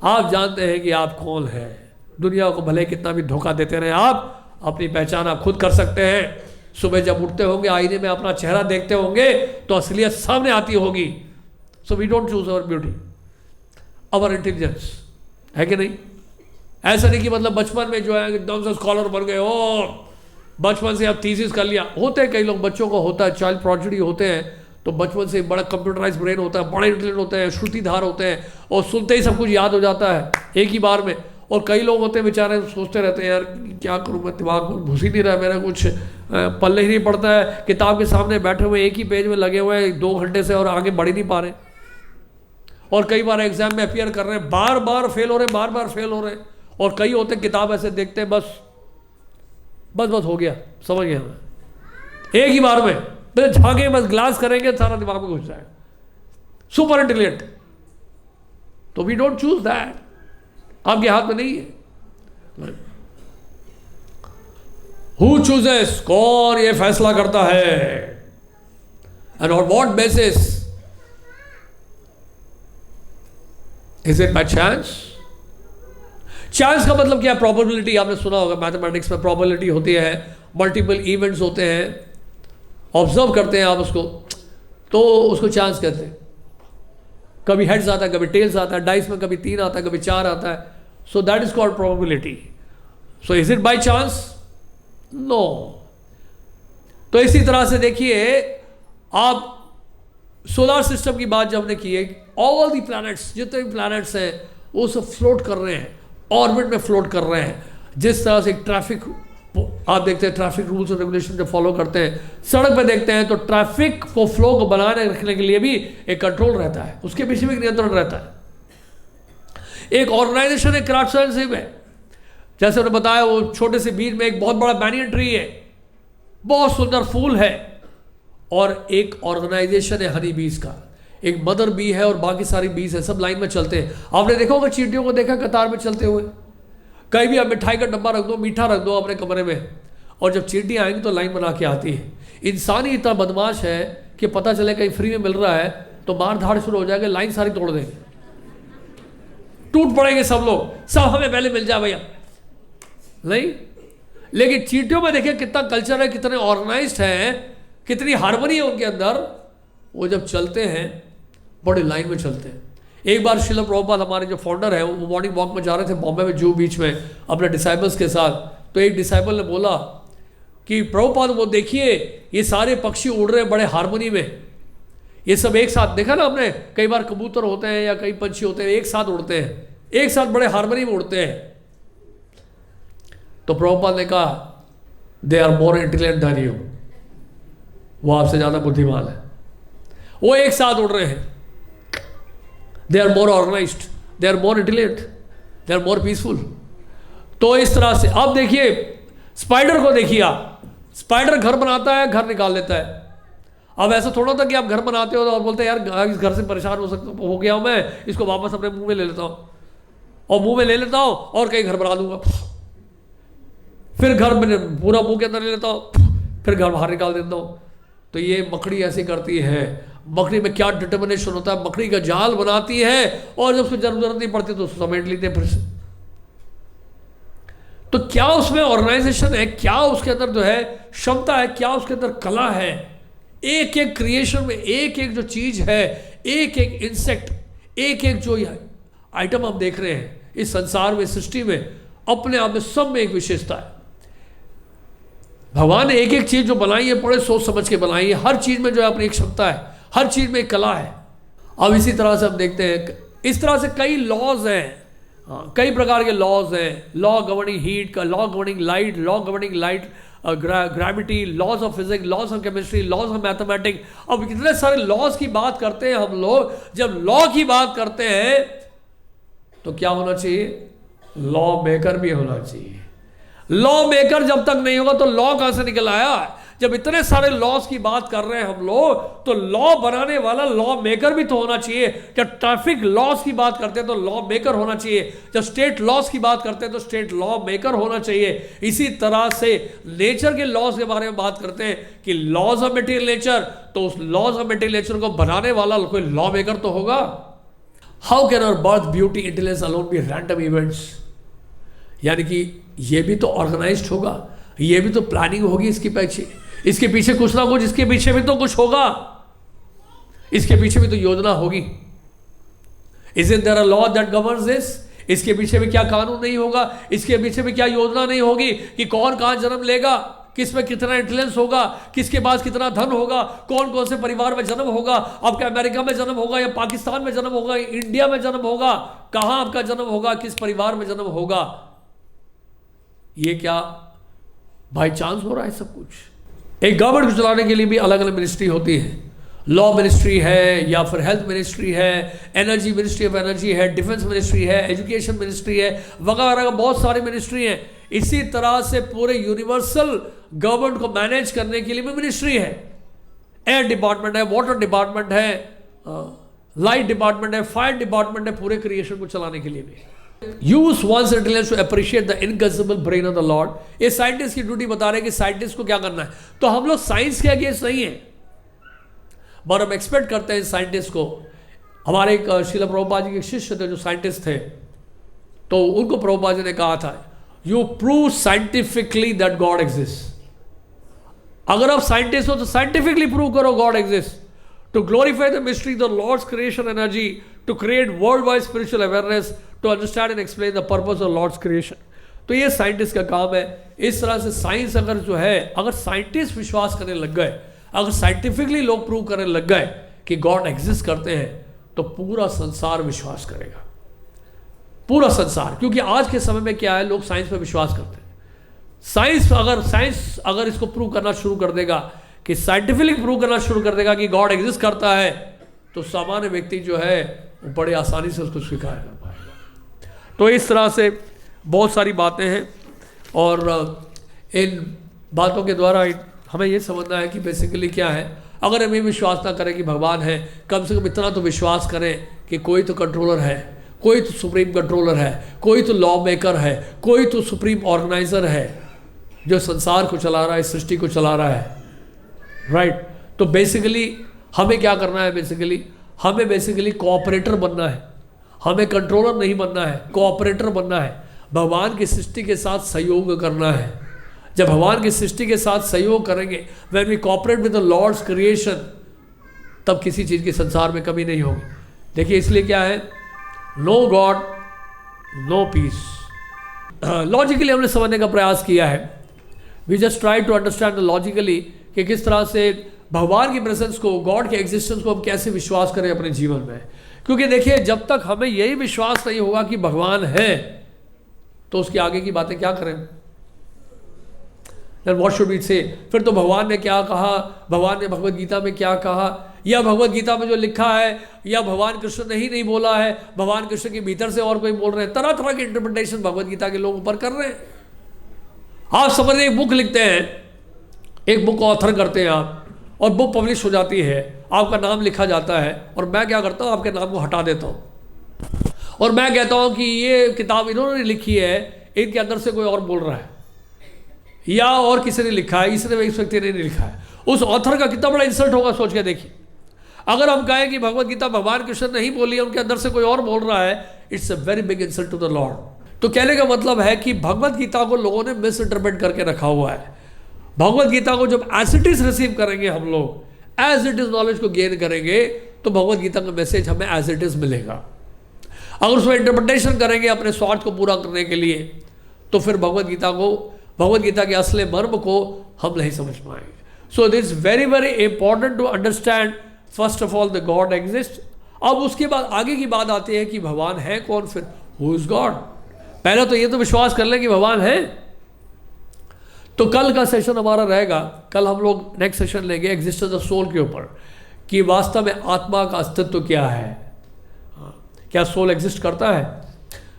आप जानते हैं कि आप कौन है। दुनिया को भले कितना भी धोखा देते रहे, आप अपनी पहचान आप खुद कर सकते हैं। सुबह जब उठते होंगे, आईने में अपना चेहरा देखते होंगे तो असलियत सामने आती होगी। So we don't choose our beauty, our intelligence, है कि नहीं? ऐसा नहीं कि मतलब बचपन में जो है एकदम से स्कॉलर बन गए और बचपन से आप थीसिस कर लिया। होते हैं कई लोग, बच्चों को होता है, चाइल्ड प्रोडिजी होते हैं, तो बचपन से बड़ा कंप्यूटराइज ब्रेन होता है, बड़े इंटेलिजेंट होते हैं, श्रुतिधार होते हैं और सुनते ही सब कुछ याद हो जाता है एक ही बार में। और कई लोग होते हैं बेचारे सोचते रहते हैं यार क्या करूँ मैं, दिमाग में घुस ही नहीं रहा, मेरा कुछ पल्ले ही नहीं पड़ता है, किताब के सामने बैठे हुए एक ही पेज में लगे हुए हैं 2 घंटे से और आगे बढ़ ही नहीं पा रहे। और कई बार एग्जाम में अपियर कर रहे हैं, बार बार फेल हो रहे हैं, बार बार फेल हो रहे हैं। और कई होते हैं किताब ऐसे देखते हैं, बस बस बस हो गया, समझ गया मैं, एक ही बार में बस झांके बस ग्लास करेंगे सारा दिमाग में घुस जाएगा, सुपर इंटेलिजेंट। तो वी डोंट चूज दैट, आपके हाथ में नहीं है। हु चूजेस, कौन ये फैसला करता है, and on what basis? Is it by chance? Chance का मतलब क्या? प्रोबेबिलिटी, आपने सुना होगा मैथमेटिक्स में प्रोबेबिलिटी होती है, मल्टीपल इवेंट्स होते हैं, ऑब्जर्व करते हैं आप उसको, तो उसको चांस कहते हैं। कभी हेड्स आता है, कभी टेल्स आता है, डाइस में कभी 3 आता है, कभी 4 आता है, so that is called probability. So is it by chance? No. तो इसी तरह से देखिए, आप सोलर सिस्टम की बात जब हमने की है, ऑल दी प्लैनेट्स, जितने भी प्लैनेट्स हैं वो सब फ्लोट कर रहे हैं, ऑर्बिट में फ्लोट कर रहे हैं। जिस तरह से ट्रैफिक, आप देखते हैं ट्रैफिक रूल्स और रेगुलेशन जब फॉलो करते हैं, सड़क पे देखते हैं, तो ट्रैफिक को फ्लो को बनाने रखने के लिए भी एक कंट्रोल रहता है, उसके पीछे भी नियंत्रण रहता है। एक ऑर्गेनाइजेशन है, क्राफ्ट्समैनशिप है। जैसे उन्होंने बताया, वो छोटे से बीज में एक बहुत बड़ा बैनियन ट्री है, बहुत सुंदर फूल है, और एक ऑर्गेनाइजेशन है हनी बीज का, एक मदर बी है और बाकी सारी बीज है, सब लाइन में चलते हैं। आपने देखा होगा चींटियों को, देखा कतार में चलते हुए। कहीं भी आप मिठाई का डब्बा रख दो, मीठा रख दो अपने कमरे में, और जब चींटियां आएंगी तो लाइन बना के आती है। इंसान ही इतना बदमाश है कि पता चले कहीं फ्री में मिल रहा है तो मार धाड़ शुरू हो जाएगा, लाइन सारी तोड़ देंगे, टूट पड़ेंगे सब लोग, सब हमें पहले मिल जाए भैया, नहीं। लेकिन चींटियों में देखिए कितना कल्चर है, कितने ऑर्गेनाइज्ड हैं, कितनी हार्मनी है उनके अंदर। वो जब चलते हैं बड़े लाइन में चलते हैं। एक बार श्रील प्रभुपाद हमारे जो फाउंडर है, वो मॉर्निंग वॉक में जा रहे थे बॉम्बे में जूहू बीच में अपने डिसाइबल्स के साथ। तो एक डिसाइबल ने बोला कि प्रभुपाद वो देखिए, ये सारे पक्षी उड़ रहे हैं बड़े हार्मनी में, ये सब एक साथ। देखा ना हमने, कई बार कबूतर होते हैं या कई पंछी होते हैं, एक साथ उड़ते हैं, एक साथ बड़े हार्मनी में उड़ते हैं। तो प्रभुपाद ने कहा, they are more intelligent than you, वो आपसे ज्यादा बुद्धिमान है, वो एक साथ उड़ रहे हैं। They are more organised, they are more intelligent, they are more peaceful. तो इस तरह से अब देखिए, स्पाइडर को देखिए आप, स्पाइडर घर बनाता है, घर निकाल लेता है। अब ऐसा थोड़ा था कि आप घर बनाते हो और बोलते हैं यार इस घर से परेशान हो गया हूं मैं, इसको वापस अपने मुंह में ले लेता हूं, और मुंह में ले लेता हूं और कहीं घर बना दूंगा, फिर घर में पूरा मुंह के अंदर ले लेता हूं, फिर घर बाहर निकाल देता हूं। तो ये मकड़ी ऐसी करती है। मकड़ी में क्या डिटर्मिनेशन होता है, मकड़ी का जाल बनाती है और जब उसको जरूरत नहीं पड़ती तो उसको समेट लेते हैं फिर से। तो क्या उसमें ऑर्गेनाइजेशन है, क्या उसके अंदर जो है क्षमता है, क्या उसके अंदर कला है। एक एक क्रिएशन में एक एक जो चीज है, एक एक इंसेक्ट, एक एक जो आइटम हम देख रहे हैं इस संसार में, सृष्टि में, अपने आप में सब में एक विशेषता है। भगवान ने एक एक चीज जो बनाई है बड़े सोच समझ के बनाई है। हर चीज में जो है अपनी एक क्षमता है, हर चीज में एक कला है। अब इसी तरह से हम देखते हैं, इस तरह से कई लॉज हैं, कई प्रकार के लॉज हैं। लॉ गवर्निंग हीट का, law governing light, law governing light gravity, laws of physics, laws of chemistry, laws of mathematics. अब कितने सारे लॉज की बात करते हैं हम लोग। जब लॉ की बात करते हैं तो क्या होना चाहिए, लॉ मेकर भी होना चाहिए। लॉ मेकर जब तक नहीं होगा तो लॉ कहां से निकल आया। जब इतने सारे लॉस की बात कर रहे हैं हम लोग, तो लॉ बनाने वाला लॉ मेकर भी तो होना चाहिए। जब ट्रैफिक लॉस की बात करते हैं तो लॉ मेकर होना चाहिए, जब स्टेट लॉस की बात करते हैं तो स्टेट लॉ मेकर होना चाहिए। इसी तरह से नेचर के लॉस के बारे में बात करते हैं कि लॉज ऑफ मटेरियल नेचर, तो उस लॉज ऑफ मटेरियल नेचर को बनाने वाला कोई लॉ मेकर तो होगा। How can our birth, beauty, intelligence alone be random events? यानी कि ये भी तो ऑर्गेनाइज्ड होगा, ये भी तो प्लानिंग होगी इसके पीछे कुछ ना कुछ, इसके पीछे भी तो कुछ होगा, इसके पीछे भी तो योजना होगी। Isn't there a law that governs this? इसके पीछे भी क्या कानून नहीं होगा, इसके पीछे भी क्या योजना नहीं होगी कि कौन कहां जन्म लेगा, किस में कितना इंटेलिजेंस होगा, किसके पास कितना धन होगा, कौन कौन से परिवार में जन्म होगा, आपका अमेरिका में जन्म होगा या पाकिस्तान में जन्म होगा, इंडिया में जन्म होगा, कहां आपका जन्म होगा, किस परिवार में जन्म होगा। ये क्या बाई चांस हो रहा है सब कुछ? एक गवर्नमेंट को चलाने के लिए भी अलग अलग मिनिस्ट्री होती है। लॉ मिनिस्ट्री है, या फिर हेल्थ मिनिस्ट्री है, एनर्जी मिनिस्ट्री ऑफ एनर्जी है, डिफेंस मिनिस्ट्री है, एजुकेशन मिनिस्ट्री है, वगैरह बहुत सारी मिनिस्ट्री हैं। इसी तरह से पूरे यूनिवर्सल गवर्नमेंट को मैनेज करने के लिए भी मिनिस्ट्री है। एयर डिपार्टमेंट है, वाटर डिपार्टमेंट है, लाइट डिपार्टमेंट है, फायर डिपार्टमेंट है, पूरे क्रिएशन को चलाने के लिए भी। Use one's intelligence to appreciate the inconceivable brain of the Lord। ये साइंटिस्ट की ड्यूटी बता रहे हैं कि साइंटिस्ट को क्या करना है। तो हम लोग साइंस के अगेंस्ट नहीं है, पर हम एक्सपेक्ट करते हैं साइंटिस्ट को। हमारे एक श्रील प्रभुपाद जी के शिष्य थे जो साइंटिस्ट थे, तो उनको प्रभुपाद जी ने कहा था, you prove scientifically that God exist. अगर आप साइंटिस्ट हो तो साइंटिफिकली प्रूव करो God exist. To glorify the mystery the lord's creation energy, to create world wide spiritual awareness, to understand and explain the purpose of lord's creation. तो ये scientist का काम है। इस तरह से साइंस अगर जो है, अगर साइंटिस्ट विश्वास करने लग गए, अगर साइंटिफिकली लोग प्रूव करने लग गए कि गॉड एग्जिस्ट करते हैं, तो पूरा संसार विश्वास करेगा, पूरा संसार। क्योंकि आज के समय में क्या है, लोग साइंस पर विश्वास करते हैं। साइंस अगर इसको प्रूव करना शुरू कर देगा, कि साइंटिफिकली प्रूव करना शुरू कर देगा कि गॉड एग्जिस्ट करता है, तो सामान्य व्यक्ति जो है वो बड़े आसानी से उसको स्वीकार कर पाएगा। तो इस तरह से बहुत सारी बातें हैं, और इन बातों के द्वारा हमें ये समझना है कि बेसिकली क्या है। अगर हम ये विश्वास ना करें कि भगवान है, कम से कम इतना तो विश्वास करें कि कोई तो कंट्रोलर है, कोई तो सुप्रीम कंट्रोलर है, कोई तो लॉ मेकर है, कोई तो सुप्रीम ऑर्गेनाइजर है जो संसार को चला रहा है, सृष्टि को चला रहा है। राइट। तो बेसिकली हमें क्या करना है, हमें बेसिकली कोऑपरेटर बनना है। हमें कंट्रोलर नहीं बनना है, कोऑपरेटर बनना है। भगवान की सृष्टि के साथ सहयोग करना है। जब भगवान की सृष्टि के साथ सहयोग करेंगे, when we cooperate with the lord's creation, तब किसी चीज़ की संसार में कमी नहीं होगी। देखिए, इसलिए क्या है, no God no peace. Logically हमने समझने का प्रयास किया है। We just try to understand logically कि किस तरह से भगवान की प्रेजेंस को, गॉड के एग्जिस्टेंस को हम कैसे विश्वास करें अपने जीवन में। क्योंकि देखिए, जब तक हमें यही विश्वास नहीं होगा कि भगवान है, तो उसके आगे की बातें क्या करें। Then what should we say? फिर तो भगवान ने क्या कहा, भगवान ने भगवत गीता में क्या कहा, या भगवत गीता में जो लिखा है, या भगवान कृष्ण ने ही नहीं बोला है, भगवान कृष्ण के भीतर से और कोई बोल रहे हैं। तरह तरह के इंटरप्रिटेशन भगवत गीता के लोग ऊपर कर रहे हैं। आप समझ रहे, एक बुक लिखते हैं, एक बुक ऑथर करते हैं आप, और बुक पब्लिश हो जाती है, आपका नाम लिखा जाता है, और मैं क्या करता हूँ, आपके नाम को हटा देता हूँ, और मैं कहता हूँ कि ये किताब इन्होंने लिखी है, इनके अंदर से कोई और बोल रहा है, या और किसी ने लिखा है, इसने इस व्यक्ति ने नहीं लिखा है। उस ऑथर का कितना बड़ा इंसल्ट होगा, सोच के देखिए। अगर हम कहें कि भगवत गीता भगवान कृष्ण नहीं बोली है, उनके अंदर से कोई और बोल रहा है, it's a very big insult to the lord. तो कहने का मतलब है कि भगवत गीता को लोगों ने मिस इंटरप्रेट करके रखा हुआ है। भगवत गीता को जब एज इट इज रिसीव करेंगे हम लोग, एज इट इज नॉलेज को गेन करेंगे, तो भगवत गीता का मैसेज हमें एज इट इज मिलेगा। अगर उसमें इंटरप्रिटेशन करेंगे अपने स्वार्थ को पूरा करने के लिए, तो फिर भगवत गीता के असली मर्म को हम नहीं समझ पाएंगे। So this very very important to understand first of all the God exist. अब उसके बाद आगे की बात आती है कि भगवान है कौन, फिर हु इज गॉड। पहले तो ये तो विश्वास कर लें कि भगवान है। तो कल का सेशन हमारा रहेगा, कल हम लोग नेक्स्ट सेशन लेंगे एग्जिस्टेंस ऑफ सोल के ऊपर, कि वास्तव में आत्मा का अस्तित्व क्या है। क्या सोल एग्जिस्ट करता है?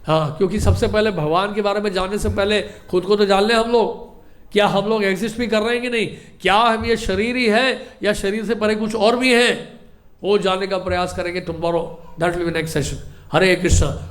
हाँ, क्योंकि सबसे पहले भगवान के बारे में जानने से पहले खुद को तो जान लें हम लोग क्या हम लोग एग्जिस्ट भी कर रहे हैं कि नहीं, क्या हम ये शरीर ही है या शरीर से परे कुछ और भी है, वो जानने का प्रयास करेंगे tomorrow. That will be next session. Hare Krishna.